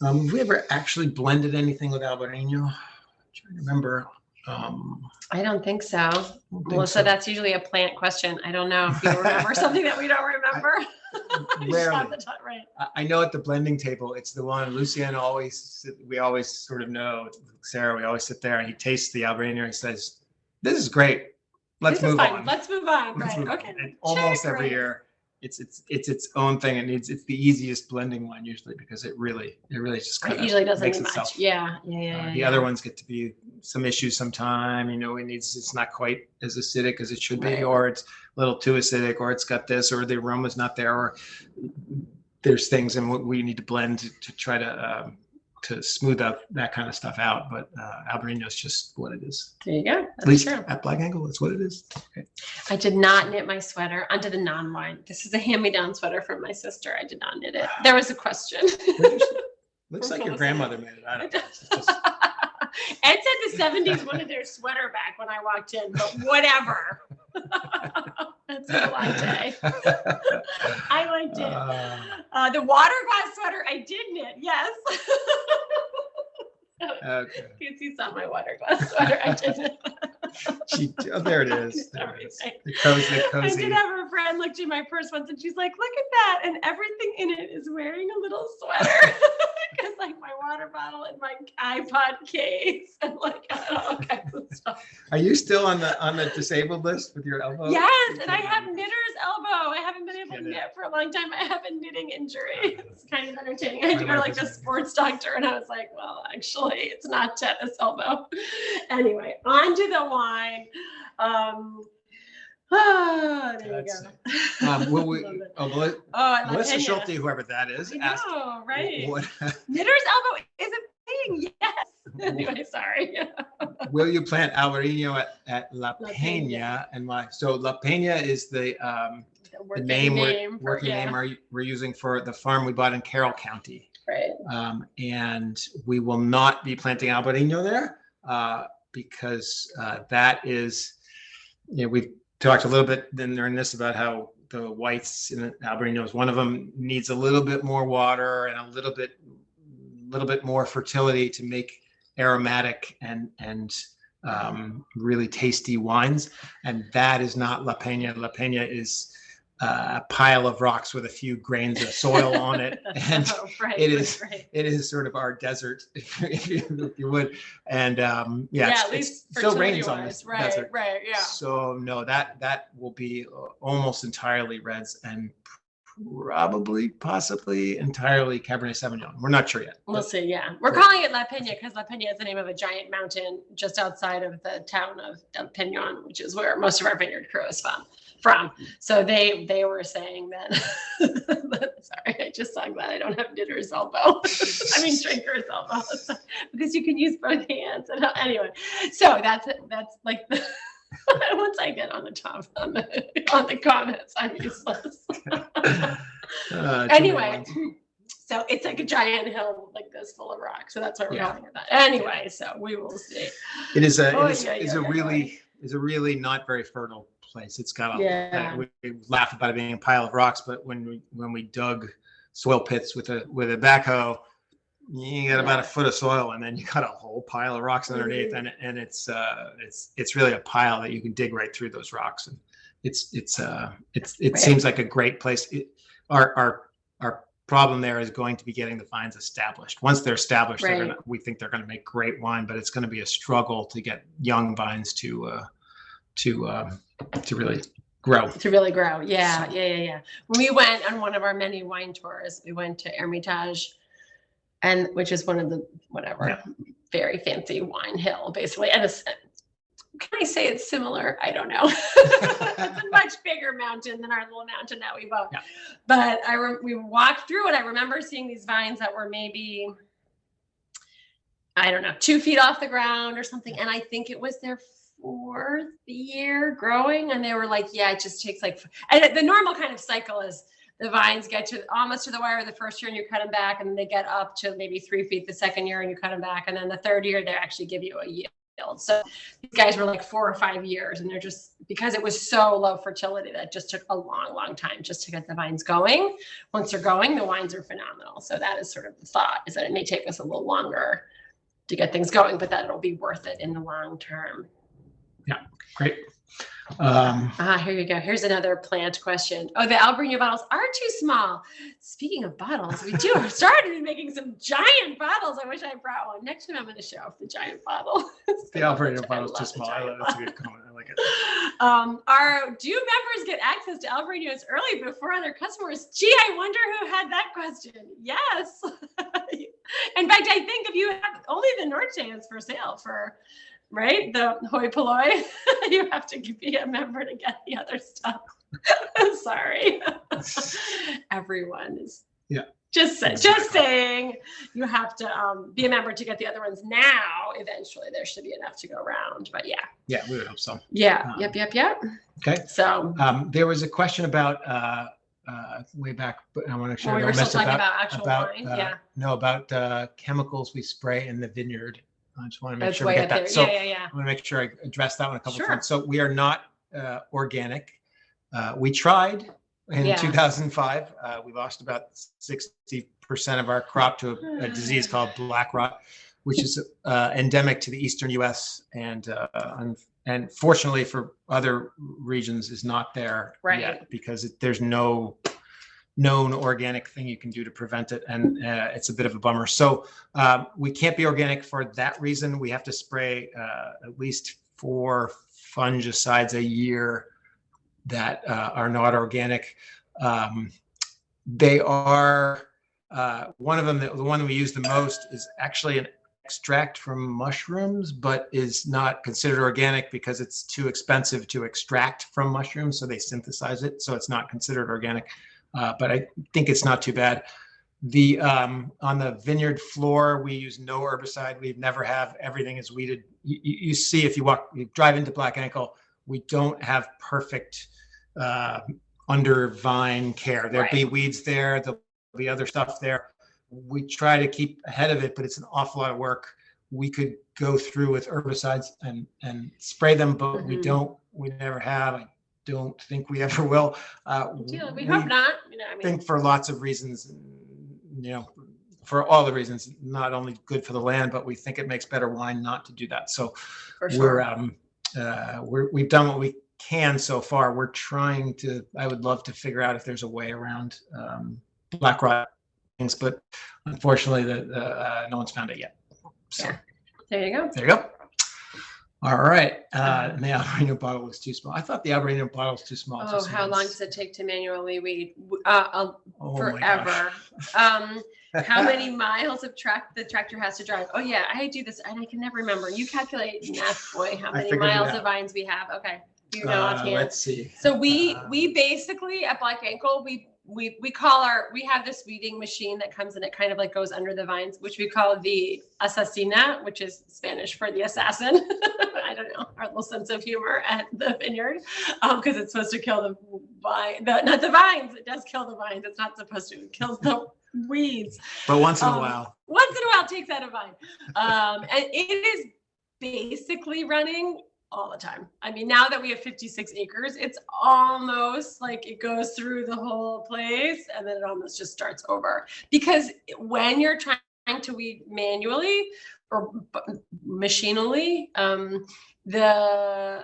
Speaker 2: have we ever actually blended anything with Albariño? I'm trying to remember. I don't think so. Melissa, that's usually a plant question. I don't know if you remember something that we don't remember. Rarely. I know at the blending table, it's the one Lucien we always sort of know, Sarah, we always sit there and he tastes the Albariño and he says, "This is great. Let's move on." Okay. And almost every year, it's its own thing. It's the easiest blending one usually because it really just kind of usually doesn't makes itself. The other ones get to be some issues sometime. It's not quite as acidic as it should be, or it's a little too acidic, or it's got this, or the aroma's not there, or there's things and we need to blend to try to smooth out that kind of stuff out. But Albariños is just what it is.
Speaker 1: There you go. That's
Speaker 2: At least
Speaker 1: true.
Speaker 2: at Black Angle, that's what it is. Okay.
Speaker 1: I did not knit my sweater under the non-wine. This is a hand-me-down sweater from my sister. I did not knit it. There was a question.
Speaker 2: Looks like your grandmother made it. I don't know. It's just...
Speaker 1: Ed said the 70s wanted their sweater back when I walked in, but whatever. That's a long day. I liked it. The water glass sweater I did knit, yes.
Speaker 2: Okay.
Speaker 1: You can see some of my water glass sweater I did knit.
Speaker 2: There it is. There it is. The cozy.
Speaker 1: I did have a friend look through my purse once and she's like, look at that. And everything in it is wearing a little sweater. Because like my water bottle and my iPod case and like all kinds of stuff.
Speaker 2: Are you still on the disabled list with your elbow?
Speaker 1: Yes, and I have knitter's elbow. I haven't been able to knit for a long time. I have a knitting injury. It's kind of entertaining. I had to go to like the sports doctor and I was like, well, actually, it's not tennis elbow. Anyway, on to the wine. There you go.
Speaker 2: Melissa Schulte, whoever that is, asked,
Speaker 1: right?
Speaker 2: What,
Speaker 1: knitter's elbow is a thing. Yes. Anyway, sorry.
Speaker 2: Will you plant Albariño at La Peña? And why? So La Peña is the working name we're using for the farm we bought in Carroll County.
Speaker 1: Right.
Speaker 2: And we will not be planting Albariño there because that is, we've talked a little bit during this about how the whites in Albariño is one of them, needs a little bit more water and a little bit more fertility to make aromatic and really tasty wines. And that is not La Peña. La Peña is a pile of rocks with a few grains of soil on it, and it is sort of our desert, if you would. And
Speaker 1: at least
Speaker 2: it still rains on this desert.
Speaker 1: Right. Yeah.
Speaker 2: So no, that will be almost entirely reds and possibly entirely Cabernet Sauvignon. We're not sure yet.
Speaker 1: We'll see. Yeah, we're calling it La Peña because La Peña is the name of a giant mountain just outside of the town of El Peñon, which is where most of our vineyard crew is from. So they were saying that. Sorry, I just saw that I don't have knitter's elbow. I mean drinker's elbow, because you can use both hands. And anyway, so that's like the. Once I get on the top on the comments, I'm useless. Anyway, so it's like a giant hill like this full of rocks. So that's what we're calling it. Anyway, so we will see.
Speaker 2: It is a really not very fertile place. It's got we laugh about it being a pile of rocks, but when we dug soil pits with a backhoe, you got about a foot of soil, and then you got a whole pile of rocks underneath, and it's really a pile that you can dig right through those rocks, and it seems like a great place. Our problem there is going to be getting the vines established. Once they're established, we think they're going to make great wine, but it's going to be a struggle to get young vines to really grow.
Speaker 1: Yeah. When we went on one of our many wine tours, we went to Hermitage, and which is one of the very fancy wine hill, basically. And can I say it's similar? I don't know. It's a much bigger mountain than our little mountain that we bought. Yeah. But we walked through it. I remember seeing these vines that were maybe, I don't know, 2 feet off the ground or something. And I think it was their 4th year growing. And they were like, yeah, it just takes and the normal kind of cycle is the vines get to almost to the wire the first year and you cut them back, and then they get up to maybe 3 feet the second year and you cut them back. And then the 3rd year, they actually give you a yield. So these guys were like 4 or 5 years, and they're just, because it was so low fertility, that just took a long, long time just to get the vines going. Once they're going, the wines are phenomenal. So that is sort of the thought, is that it may take us a little longer to get things going, but that it'll be worth it in the long term.
Speaker 2: Yeah, great.
Speaker 1: Here you go. Here's another plant question. Oh, the Albariño bottles are too small. Speaking of bottles, we started making some giant bottles. I wish I brought one. Next time I'm going to show off the giant bottle.
Speaker 2: The Albariño bottle is too small. That's a good comment. I like it.
Speaker 1: Do members get access to Albariños early before other customers? Gee, I wonder who had that question. Yes. In fact, I think if you have only the Norte is for sale for, right? The hoi polloi, you have to be a member to get the other stuff. Sorry. Everyone is
Speaker 2: Yeah.
Speaker 1: Just saying, you have to be a member to get the other ones now. Eventually, there should be enough to go around. But yeah.
Speaker 2: Yeah, we would hope so.
Speaker 1: Yeah. Yep.
Speaker 2: Okay.
Speaker 1: So
Speaker 2: there was a question about way back, but I want to make sure I
Speaker 1: we
Speaker 2: don't
Speaker 1: were still
Speaker 2: mess
Speaker 1: talking
Speaker 2: up
Speaker 1: about actual wine.
Speaker 2: No, about chemicals we spray in the vineyard. I just want to make
Speaker 1: That's
Speaker 2: sure we
Speaker 1: way
Speaker 2: get
Speaker 1: up
Speaker 2: that.
Speaker 1: there.
Speaker 2: So
Speaker 1: Yeah.
Speaker 2: I want to make sure I address that one a couple
Speaker 1: Sure.
Speaker 2: times. So we are not organic. We tried in 2005. We lost about 60% of our crop to a disease called black rot, which is endemic to the eastern U.S. and fortunately for other regions is not there yet because there's no known organic thing you can do to prevent it, and it's a bit of a bummer. So we can't be organic for that reason. We have to spray at least 4 fungicides a year that are not organic. They are one of them, the one that we use the most is actually an extract from mushrooms, but is not considered organic because it's too expensive to extract from mushrooms. So they synthesize it. So it's not considered organic, but I think it's not too bad. On the vineyard floor, we use no herbicide. We never have. Everything is weeded. You see, if you drive into Black Ankle, we don't have perfect under vine care. There'll be weeds there. There'll be other stuff there. We try to keep ahead of it, but it's an awful lot of work. We could go through with herbicides and spray them, but we never have. I don't think we ever will.
Speaker 1: We hope not.
Speaker 2: I think for lots of reasons, for all the reasons, not only good for the land, but we think it makes better wine not to do that. So we've done what we can so far. We're trying to, I would love to figure out if there's a way around black rot things, but unfortunately no one's found it yet. So
Speaker 1: there you go.
Speaker 2: There you go. All right. The Albariño bottle was too small. I thought the Albariño bottle was too small.
Speaker 1: Oh, how long does it take to manually weed?
Speaker 2: Forever.
Speaker 1: How many miles of track the tractor has to drive? Oh yeah, I do this and I can never remember. You calculate, math boy, how many miles of vines we have. Okay. You know offhand.
Speaker 2: Let's see.
Speaker 1: So we basically at Black Ankle, we have this weeding machine that comes and it kind of like goes under the vines, which we call the asesina, which is Spanish for the assassin. I don't know, our little sense of humor at the vineyard, because it's supposed to kill not the vines. It does kill the vines. It's not supposed to. It kills the weeds.
Speaker 2: But once in a while.
Speaker 1: Once in a while, takes out a vine. And it is basically running all the time. I mean, now that we have 56 acres, it's almost like it goes through the whole place and then it almost just starts over. Because when you're trying to weed manually or machinally, the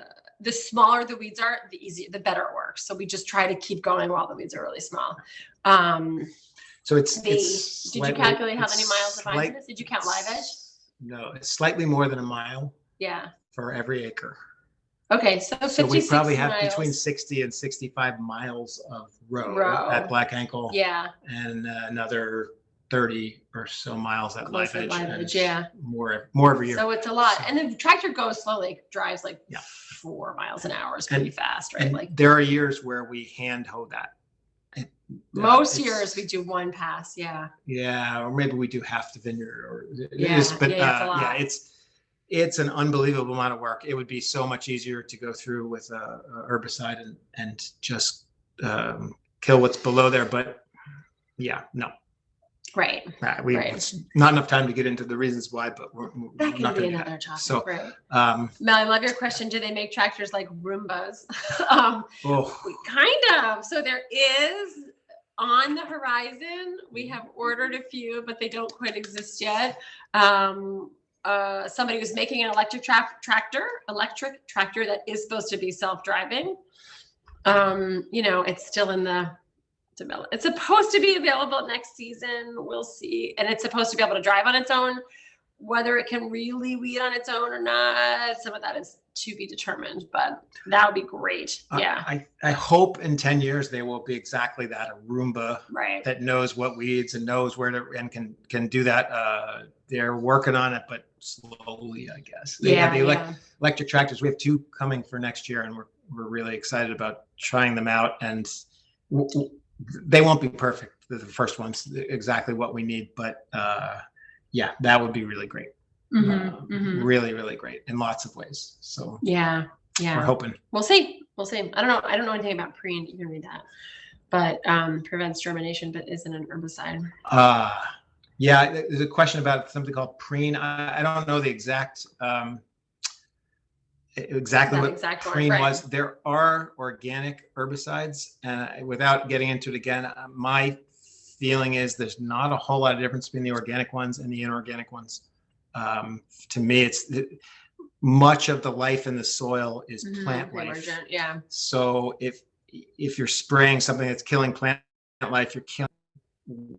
Speaker 1: smaller the weeds are, the better it works. So we just try to keep going while the weeds are really small.
Speaker 2: So did
Speaker 1: you calculate how many miles of vines it is? Did you count live edge?
Speaker 2: No, it's slightly more than a mile.
Speaker 1: Yeah.
Speaker 2: For every acre.
Speaker 1: Okay, so 56
Speaker 2: So we probably have
Speaker 1: miles.
Speaker 2: between 60 and 65 miles of row at Black Ankle.
Speaker 1: Yeah.
Speaker 2: And another 30 or so miles at Live Edge.
Speaker 1: Yeah.
Speaker 2: More every year.
Speaker 1: So it's a lot. And the tractor goes slowly, drives like 4 miles an hour. It's pretty fast, right?
Speaker 2: And there are years where we hand hoe that.
Speaker 1: Most years we do one pass. Yeah.
Speaker 2: Yeah. Or maybe we do half the vineyard it's an unbelievable amount of work. It would be so much easier to go through with a herbicide and just kill what's below there. But no.
Speaker 1: Right.
Speaker 2: It's not enough time to get into the reasons why, but we're not going to do that.
Speaker 1: Topic.
Speaker 2: So,
Speaker 1: Mel, I love your question. Do they make tractors like Roombas? Kind of. So there is on the horizon. We have ordered a few, but they don't quite exist yet. Somebody was making an electric tractor that is supposed to be self-driving. It's still in the development. It's supposed to be available next season. We'll see. And it's supposed to be able to drive on its own. Whether it can really weed on its own or not, some of that is to be determined, but that would be great. Yeah.
Speaker 2: I hope in 10 years they will be exactly that, a Roomba that knows what weeds and knows where to and can do that. They're working on it, but slowly, I guess. They have the electric tractors. We have 2 coming for next year, and we're really excited about trying them out. And they won't be perfect the first one's exactly what we need, but yeah, that would be really great. Really, really great in lots of ways. So
Speaker 1: yeah,
Speaker 2: we're hoping.
Speaker 1: We'll see. We'll see. I don't know anything about preen. You can read that, but prevents germination, but isn't an herbicide.
Speaker 2: Yeah, there's a question about something called preen. I don't know the exact exactly what preen was. There are organic herbicides, and without getting into it again, my feeling is there's not a whole lot of difference between the organic ones and the inorganic ones. To me, it's much of the life in the soil is plant life.
Speaker 1: Yeah.
Speaker 2: So if you're spraying something that's killing plant life, you're killing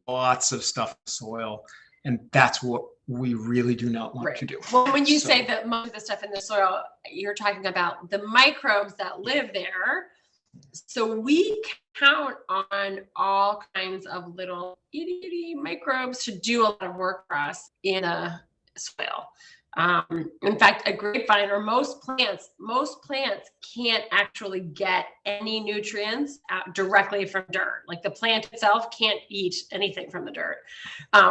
Speaker 2: lots of stuff in the soil, and that's what we really do not want to do.
Speaker 1: Well, when you say that most of the stuff in the soil, you're talking about the microbes that live there. So we count on all kinds of little itty microbes to do a lot of work for us in a soil. In fact, a grapevine or most plants can't actually get any nutrients out directly from dirt. Like the plant itself can't eat anything from the dirt,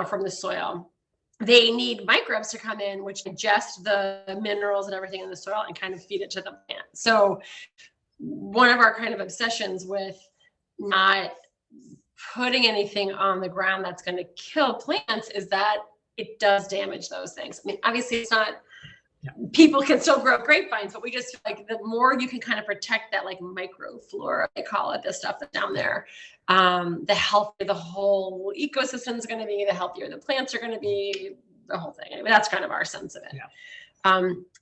Speaker 1: from the soil. They need microbes to come in, which ingest the minerals and everything in the soil and kind of feed it to the plant. So one of our kind of obsessions with not putting anything on the ground that's going to kill plants is that it does damage those things. I mean, obviously it's not, people can still grow grapevines, but we just feel like the more you can kind of protect that like microflora, they call it, the stuff that's down there, the healthier the whole ecosystem is going to be, the healthier the plants are going to be, the whole thing. Anyway, that's kind of our sense of it. Yeah.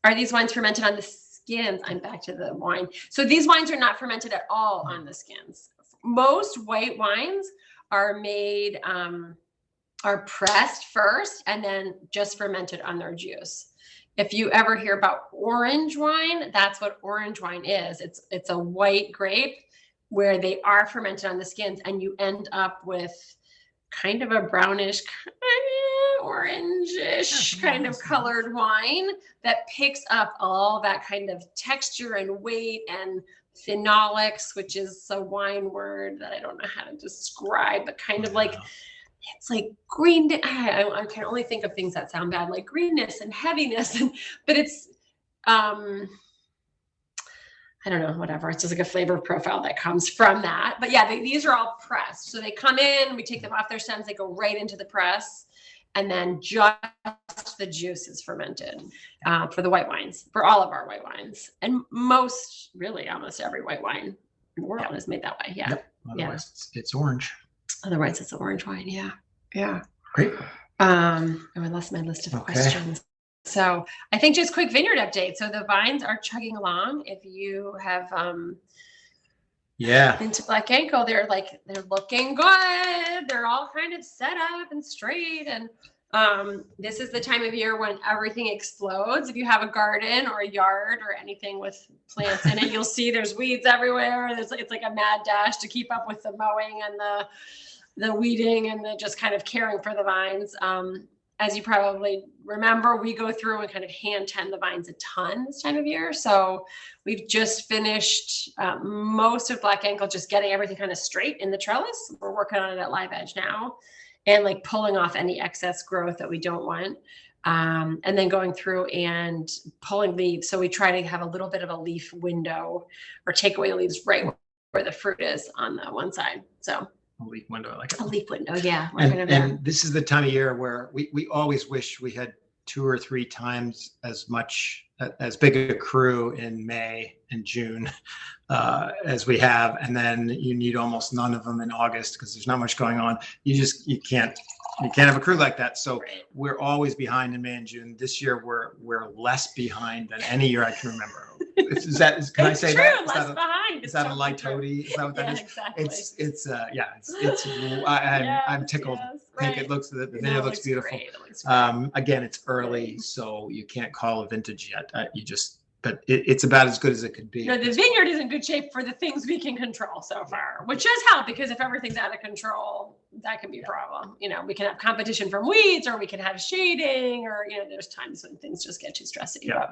Speaker 1: Are these wines fermented on the skins? I'm back to the wine. So these wines are not fermented at all on the skins. Most white wines are made, are pressed first and then just fermented on their juice. If you ever hear about orange wine, that's what orange wine is. It's a white grape where they are fermented on the skins, and you end up with kind of a brownish, orangish kind of colored wine that picks up all that kind of texture and weight and phenolics, which is a wine word that I don't know how to describe, but kind of like, it's like green. I can only think of things that sound bad, like greenness and heaviness, but it's, I don't know, whatever. It's just like a flavor profile that comes from that. But yeah, these are all pressed. So they come in, we take them off their stems, they go right into the press, and then just the juice is fermented for the white wines, for all of our white wines. And almost every white wine in the world is made that way. Yeah.
Speaker 2: Yep. Otherwise, it's orange.
Speaker 1: Otherwise, it's orange wine. Yeah. Yeah.
Speaker 2: Great.
Speaker 1: I lost my list of questions. So I think just quick vineyard update. So the vines are chugging along. If you have been to Black Ankle, they're looking good. They're all kind of set up and straight. And this is the time of year when everything explodes. If you have a garden or a yard or anything with plants in it, you'll see there's weeds everywhere. It's like a mad dash to keep up with the mowing and the weeding and the just kind of caring for the vines. As you probably remember, we go through and kind of hand tend the vines a ton this time of year. So we've just finished most of Black Ankle, just getting everything kind of straight in the trellis. We're working on it at Live Edge now, and like pulling off any excess growth that we don't want. And then going through and pulling leaves. So we try to have a little bit of a leaf window or take away the leaves right where the fruit is on the one side. So
Speaker 2: a leaf window, I like it.
Speaker 1: A leaf window, yeah.
Speaker 2: And this is the time of year where we always wish we had 2 or 3 times as big a crew in May and June as we have, and then you need almost none of them in August because there's not much going on. You can't have a crew like that. So we're always behind in May and June. This year we're less behind than any year I can remember. Can I say that?
Speaker 1: Less behind.
Speaker 2: Is that a light toady? Is that what that is?
Speaker 1: Exactly.
Speaker 2: I'm tickled.
Speaker 1: Yes,
Speaker 2: I think the vineyard looks beautiful. Again, it's early, so you can't call a vintage yet. But it's about as good as it could be.
Speaker 1: No, the vineyard is in good shape for the things we can control so far, which does help, because if everything's out of control, that can be a problem. We can have competition from weeds, or we can have shading, or there's times when things just get too stressy.
Speaker 2: Yeah.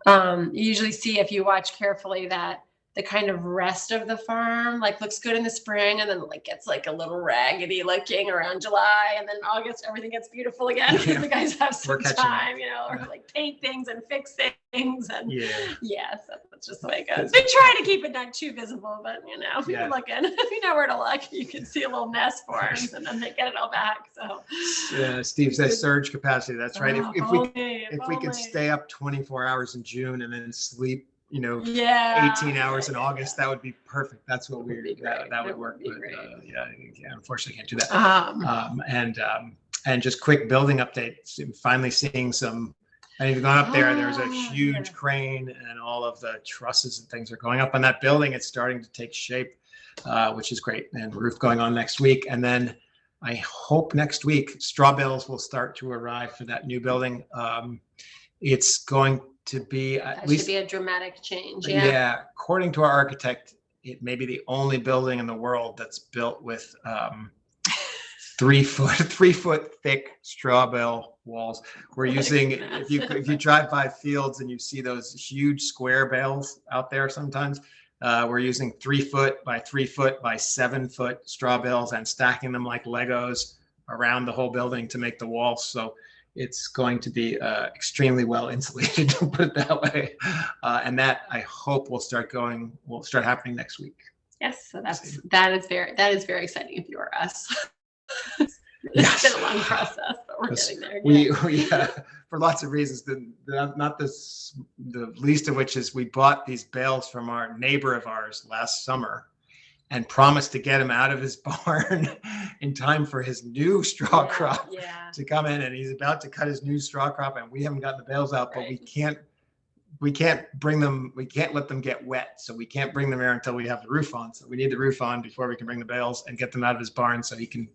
Speaker 1: You usually see, if you watch carefully, that the kind of rest of the farm like looks good in the spring, and then like gets like a little raggedy looking around July, and then August everything gets beautiful again because the guys have some time, or like paint things and fix things, and so that's just the way it goes. We try to keep it not too visible, but if you're looking, if you know where to look, you can see a little nest forms, and then they get it all back. So
Speaker 2: Steve says surge capacity. That's right. If we could stay up 24 hours in June and then sleep 18 hours in August, that would be perfect. That's what that would work. But unfortunately can't do that. And just quick building updates. Finally seeing some. And if you've gone up there's a huge crane, and all of the trusses and things are going up on that building. It's starting to take shape, which is great. And roof going on next week. And then I hope next week straw bales will start to arrive for that new building. It's going to be at least
Speaker 1: a dramatic change.
Speaker 2: Yeah. According to our architect, it may be the only building in the world that's built with 3 foot thick straw bale walls. We're using, if you drive by fields and you see those huge square bales out there sometimes, we're using 3 foot by 3 foot by 7 foot straw bales and stacking them like Legos around the whole building to make the walls. So it's going to be extremely well insulated, to put it that way. And that I hope will start happening next week.
Speaker 1: Yes, so that is very exciting if you are us. It's been a long process, but we're getting there.
Speaker 2: We for lots of reasons. Not the least of which is we bought these bales from our neighbor of ours last summer, and promised to get him out of his barn in time for his new straw crop to come in. And he's about to cut his new straw crop, and we haven't gotten the bales out, but we can't bring them. We can't let them get wet. So we can't bring them here until we have the roof on. So we need the roof on before we can bring the bales and get them out of his barn so he can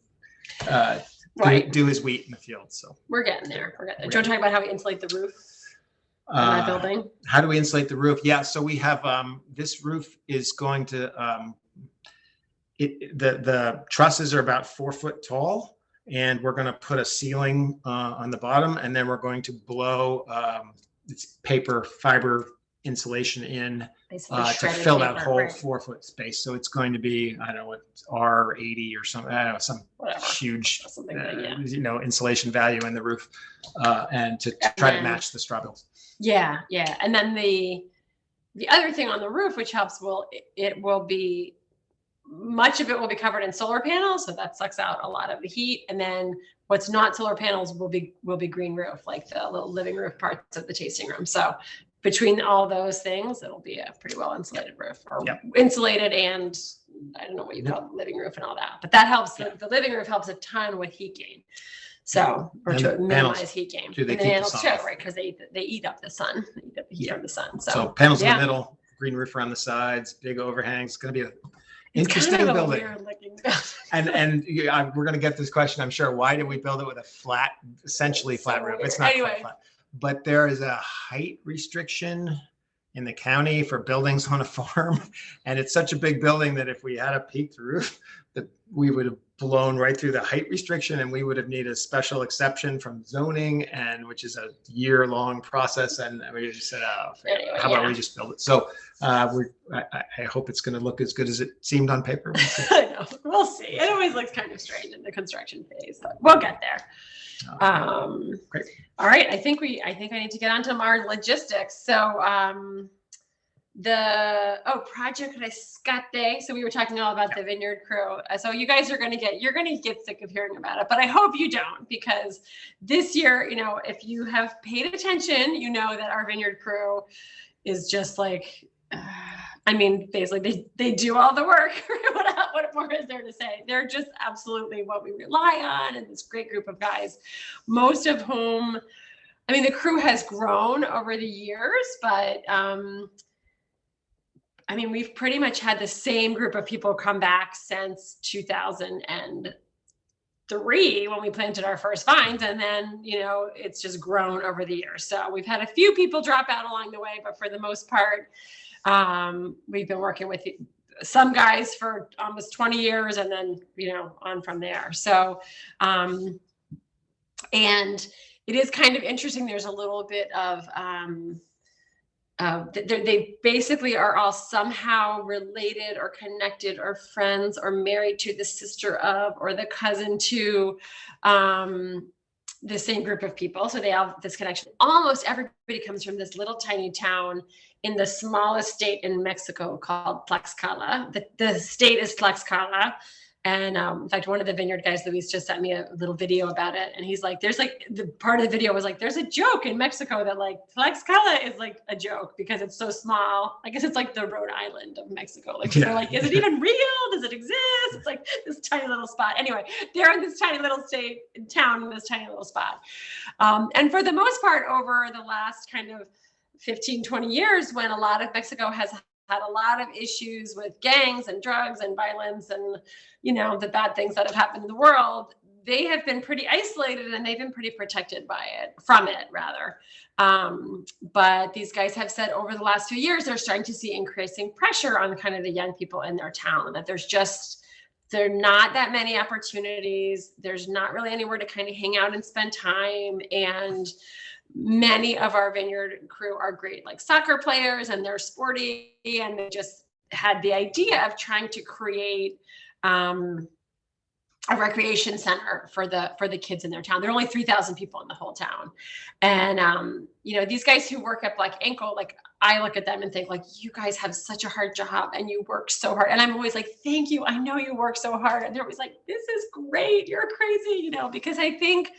Speaker 2: do his wheat in the field. So
Speaker 1: we're getting there. Do you want to talk about how we insulate the roof in that building?
Speaker 2: How do we insulate the roof? Yeah. So we have, this roof is going to, the trusses are about 4 foot tall, and we're going to put a ceiling on the bottom, and then we're going to blow it's fiber insulation in to fill that whole 4 foot space. So it's going to be, I don't know what, R80 or something, I don't know, some huge insulation value in the roof, and to try to match the straw bales.
Speaker 1: Yeah. And then the other thing on the roof, which helps, much of it will be covered in solar panels, so that sucks out a lot of the heat. And then what's not solar panels will be green roof, like the little living roof parts of the tasting room. So between all those things, it'll be a pretty well insulated roof, or insulated, and I don't know what you call the living roof and all that. But that helps. The living roof helps a ton with heat gain. So, or to minimize heat gain.
Speaker 2: And the
Speaker 1: panels too, right? Because they eat up the sun. They eat up the heat from the sun. So
Speaker 2: panels in the middle, green roof around the sides, big overhangs. It's going to be interesting
Speaker 1: kind of
Speaker 2: building.
Speaker 1: A weird looking building.
Speaker 2: and we're going to get this question, I'm sure. Why did we build it with a essentially flat roof? It's not quite flat. But there is a height restriction in the county for buildings on a farm, and it's such a big building that if we had a peaked roof, that we would have blown right through the height restriction, and we would have needed a special exception from zoning, and which is a year-long process. And we just said, how about we just build it? So I hope it's going to look as good as it seemed on paper.
Speaker 1: I know. We'll see. It always looks kind of strange in the construction phase, but we'll get there.
Speaker 2: Great.
Speaker 1: All right. I think I need to get onto our logistics. So Project Rescate. So we were talking all about the Vineyard Crew. So you guys are going to get sick of hearing about it, but I hope you don't, because this year, if you have paid attention, you know that our Vineyard Crew is just like, basically they do all the work. What more is there to say? They're just absolutely what we rely on, and this great group of guys, most of whom, the crew has grown over the years, but we've pretty much had the same group of people come back since 2003 when we planted our first vines. And then, it's just grown over the years. So we've had a few people drop out along the way, but for the most part, we've been working with some guys for almost 20 years and then, on from there. So, and it is kind of interesting. There's a little bit of, they basically are all somehow related or connected or friends or married to the sister of or the cousin to the same group of people. So they have this connection. Almost everybody comes from this little tiny town in the smallest state in Mexico called Tlaxcala. The state is Tlaxcala. And in fact, one of the vineyard guys, Luis, just sent me a little video about it. And he's like, there's like, the part of the video was like, there's a joke in Mexico that like Tlaxcala is like a joke because it's so small. I guess it's like the Rhode Island of Mexico. Like, they're like, is it even real? Does it exist? It's like this tiny little spot. Anyway, they're in this tiny little town in this tiny little spot. And for the most part, over the last kind of 15, 20 years, when a lot of Mexico has had a lot of issues with gangs and drugs and violence and, you know, the bad things that have happened in the world, they have been pretty isolated and they've been pretty protected from it rather. But these guys have said over the last few years, they're starting to see increasing pressure on kind of the young people in their town, that there are not that many opportunities. There's not really anywhere to kind of hang out and spend time. And many of our vineyard crew are great, like soccer players, and they're sporty, and they just had the idea of trying to create a recreation center for the kids in their town. There are only 3,000 people in the whole town. And, you know, these guys who work at Black Ankle, like I look at them and think like, you guys have such a hard job and you work so hard. And I'm always like, thank you. I know you work so hard. And they're always like, this is great. You're crazy, you know, because I think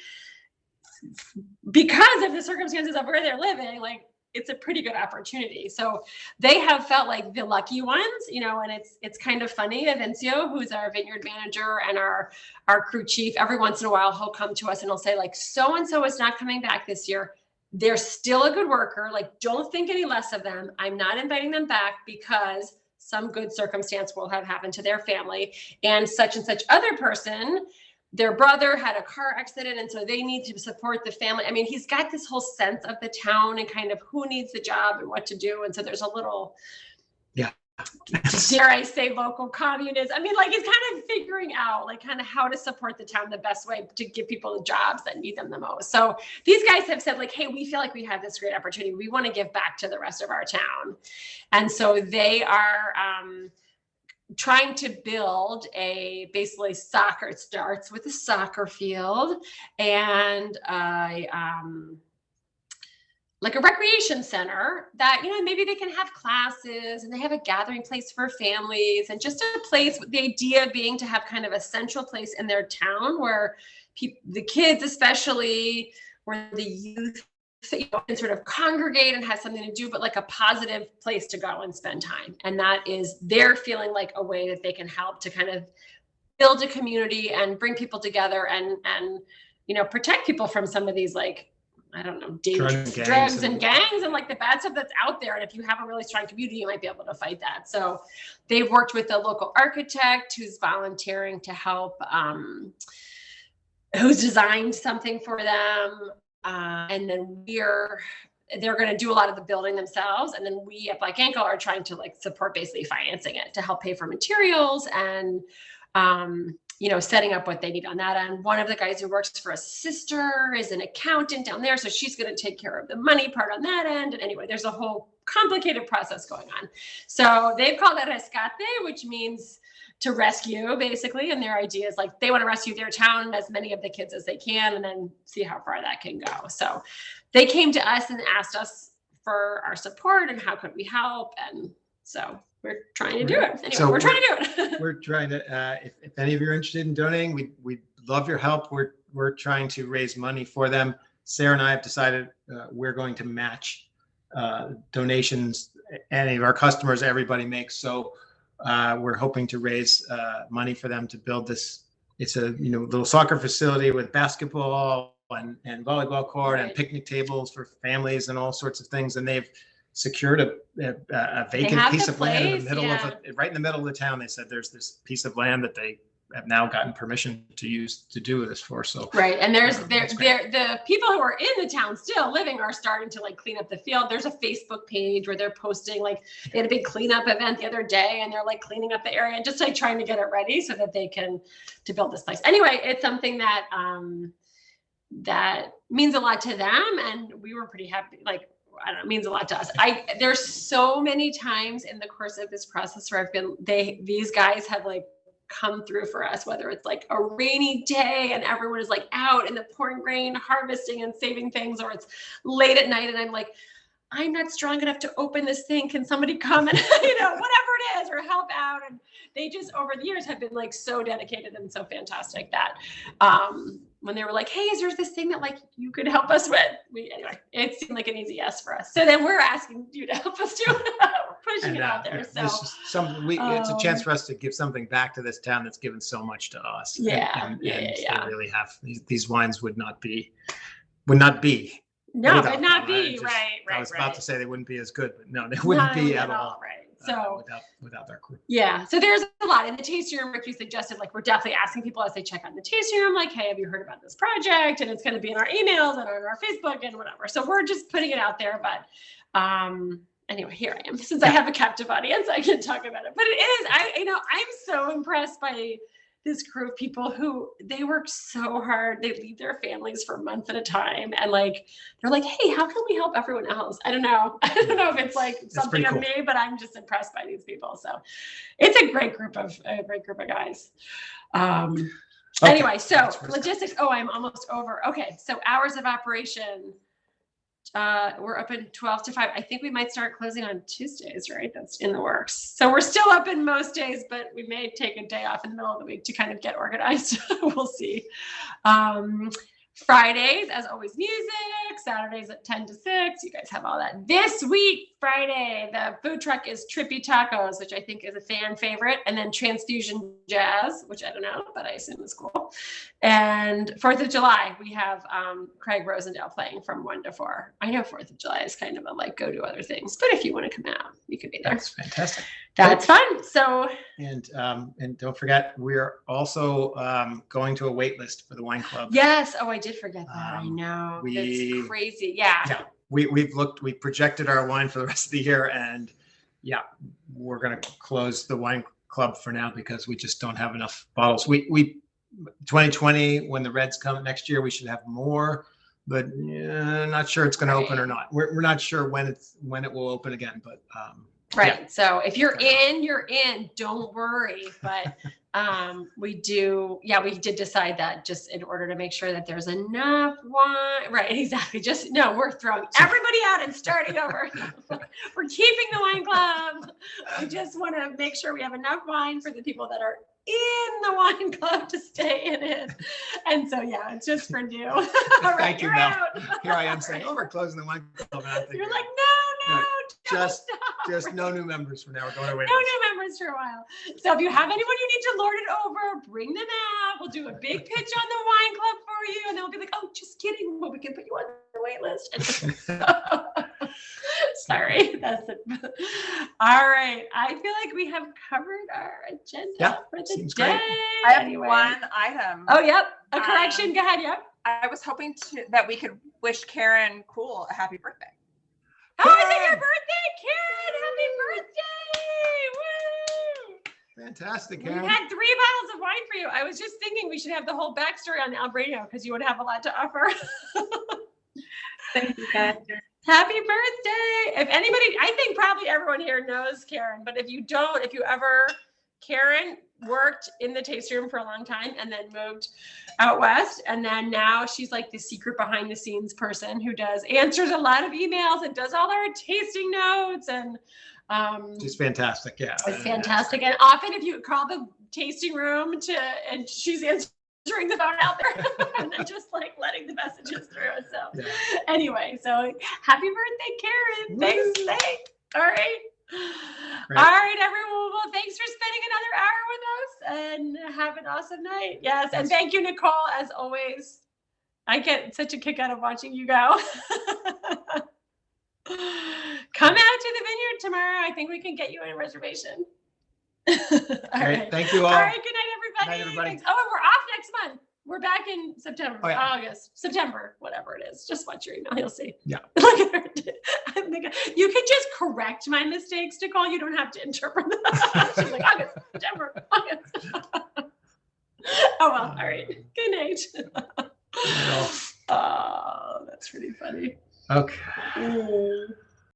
Speaker 1: because of the circumstances of where they're living, like it's a pretty good opportunity. So they have felt like the lucky ones, you know, and it's kind of funny. Avencio, who's our vineyard manager and our crew chief, every once in a while, he'll come to us and he'll say like, so-and-so is not coming back this year. They're still a good worker. Like, don't think any less of them. I'm not inviting them back because some good circumstance will have happened to their family, and such other person, their brother had a car accident, and so they need to support the family. I mean, he's got this whole sense of the town and kind of who needs the job and what to do. And so there's a little, dare I say, local communism. I mean, like he's kind of figuring out like kind of how to support the town the best way to give people the jobs that need them the most. So these guys have said like, hey, we feel like we have this great opportunity. We want to give back to the rest of our town. And so they are, trying to build basically soccer. It starts with a soccer field and like a recreation center that, you know, maybe they can have classes and they have a gathering place for families, and just a place with the idea being to have kind of a central place in their town where the kids, especially, where the youth, you know, can sort of congregate and have something to do, but like a positive place to go and spend time. And that is, they're feeling like a way that they can help to kind of build a community and bring people together and, you know, protect people from some of these, like, I don't know, drugs and gangs and like the bad stuff that's out there. And if you have a really strong community, you might be able to fight that. So they've worked with a local architect who's volunteering to help, who's designed something for them. And then they're going to do a lot of the building themselves. And then we at Black Ankle are trying to like support basically financing it to help pay for materials and, you know, setting up what they need on that end. One of the guys who works for a sister is an accountant down there. So she's going to take care of the money part on that end. And anyway, there's a whole complicated process going on. So they've called it rescate, which means to rescue basically. And their idea is like, they want to rescue their town, as many of the kids as they can, and then see how far that can go. So they came to us and asked us for our support and how could we help. And so we're trying to do it. Anyway, so we're trying to do it.
Speaker 2: We're trying to, if any of you are interested in donating, we'd love your help. We're trying to raise money for them. Sarah and I have decided we're going to match donations any of our customers, everybody makes. So we're hoping to raise money for them to build this. It's a, you know, little soccer facility with basketball and volleyball court and picnic tables for families and all sorts of things. And they've secured a vacant piece of land in the middle of right in the middle of the town. They said there's this piece of land that they have now gotten permission to use to do this for. So
Speaker 1: right, and the people who are in the town still living are starting to like clean up the field. There's a Facebook page where they're posting, like they had a big cleanup event the other day, and they're like cleaning up the area and just like trying to get it ready so that they can to build this place. Anyway, it's something that that means a lot to them, and we were pretty happy. Like I don't know, it means a lot to us. There's so many times in the course of this process where these guys have like come through for us, whether it's like a rainy day and everyone is like out in the pouring rain, harvesting and saving things, or it's late at night and I'm like, I'm not strong enough to open this thing. Can somebody come and, whatever it is, or help out? And they just, over the years, have been like so dedicated and so fantastic that when they were like, hey, is there this thing that like you could help us with? Anyway, it seemed like an easy yes for us. So then we're asking you to help us too. We're pushing it out there.
Speaker 2: Yeah, so it's a chance for us to give something back to this town that's given so much to us.
Speaker 1: Yeah.
Speaker 2: They really have. These wines would not be.
Speaker 1: No, but not be right.
Speaker 2: I was about to say they wouldn't be as good, but no, they wouldn't be at all.
Speaker 1: Right. So
Speaker 2: without their crew.
Speaker 1: Yeah. So there's a lot in the tasting room. Rick, you suggested like we're definitely asking people as they check out the tasting room, like, hey, have you heard about this project? And it's going to be in our emails and on our Facebook and whatever. So we're just putting it out there. But anyway, here I am. Since I have a captive audience, I can talk about it. But it is. I'm so impressed by this crew of people who they work so hard. They leave their families for months at a time. And like, they're like, hey, how can we help everyone else? I don't know. I don't know if it's like something of me, but I'm just impressed by these people. So it's a great group of guys. Anyway, so logistics. Oh, I'm almost over. Okay. So hours of operation. We're open 12 to 5. I think we might start closing on Tuesdays, right? That's in the works. So we're still open most days, but we may take a day off in the middle of the week to kind of get organized. We'll see. Fridays, as always, music. Saturdays at 10 to 6. You guys have all that. This week, Friday, the food truck is Trippy Tacos, which I think is a fan favorite. And then Transfusion Jazz, which I don't know, but I assume is cool. And 4th of July, we have Craig Rosendale playing from 1 to 4. I know 4th of July is kind of a like go do other things, but if you want to come out, you could be there.
Speaker 2: That's fantastic.
Speaker 1: That's fun. So
Speaker 2: and don't forget, we're also going to a wait list for the wine club.
Speaker 1: Yes. Oh, I did forget that. I know. It's crazy. Yeah.
Speaker 2: We projected our wine for the rest of the year, and we're going to close the wine club for now because we just don't have enough bottles. We 2020, when the Reds come next year, we should have more, but not sure it's going to open or not. We're not sure when it will open again, but
Speaker 1: right. Yeah. So if you're in, you're in. Don't worry. But we did decide that just in order to make sure that there's enough wine. Right. Exactly. We're throwing everybody out and starting over. We're keeping the wine club. We just want to make sure we have enough wine for the people that are in the wine club to stay in it. And so, it's just for new. All right,
Speaker 2: thank you,
Speaker 1: you're
Speaker 2: Mel.
Speaker 1: out.
Speaker 2: Here I am saying, we're closing the wine club.
Speaker 1: You're like, no,
Speaker 2: just no new members for now. We're going away.
Speaker 1: No new members for a while. So if you have anyone you need to lord it over, bring them out. We'll do a big pitch on the wine club for you. And then we'll be like, oh, just kidding. Well, we can put you on the wait list. Sorry. That's it. All right. I feel like we have covered our agenda for the day.
Speaker 4: Great. I have one item.
Speaker 1: Oh, yep. A correction. Go ahead. Yep.
Speaker 4: I was hoping that we could wish Karen Cool a happy birthday.
Speaker 1: Oh, is it your birthday, Karen? Happy birthday. Woo!
Speaker 2: Fantastic, Karen.
Speaker 1: We had 3 bottles of wine for you. I was just thinking we should have the whole backstory on Albariños because you would have a lot to offer.
Speaker 4: Thank you, guys.
Speaker 1: Happy birthday. If anybody, I think probably everyone here knows Karen, but if you don't, Karen worked in the tasting room for a long time and then moved out west. And then now she's like the secret behind the scenes person who answers a lot of emails and does all our tasting notes. And
Speaker 2: she's fantastic. Yeah.
Speaker 1: It's fantastic. And often if you call the tasting room and she's answering the phone out there and then just like letting the messages through. So anyway, so happy birthday, Karen. Thanks. All right. Great. All right, everyone. Well, thanks for spending another hour with us and have an awesome night. Yes. And thank you, Nicole, as always. I get such a kick out of watching you go. Come out to the vineyard tomorrow. I think we can get you a reservation.
Speaker 2: Great. Thank you all.
Speaker 1: All right. Good night, everybody.
Speaker 2: Good night, everybody.
Speaker 1: Thanks. Oh, and we're off next month. We're back in September, August, September, whatever it is. Just watch your email. You'll see.
Speaker 2: Yeah.
Speaker 1: Look at her. You could just correct my mistakes, Nicole. You don't have to interpret them. She's like, August, September, August. Oh, well. All right. Good night. Oh, that's pretty funny.
Speaker 2: Okay.
Speaker 1: Mm.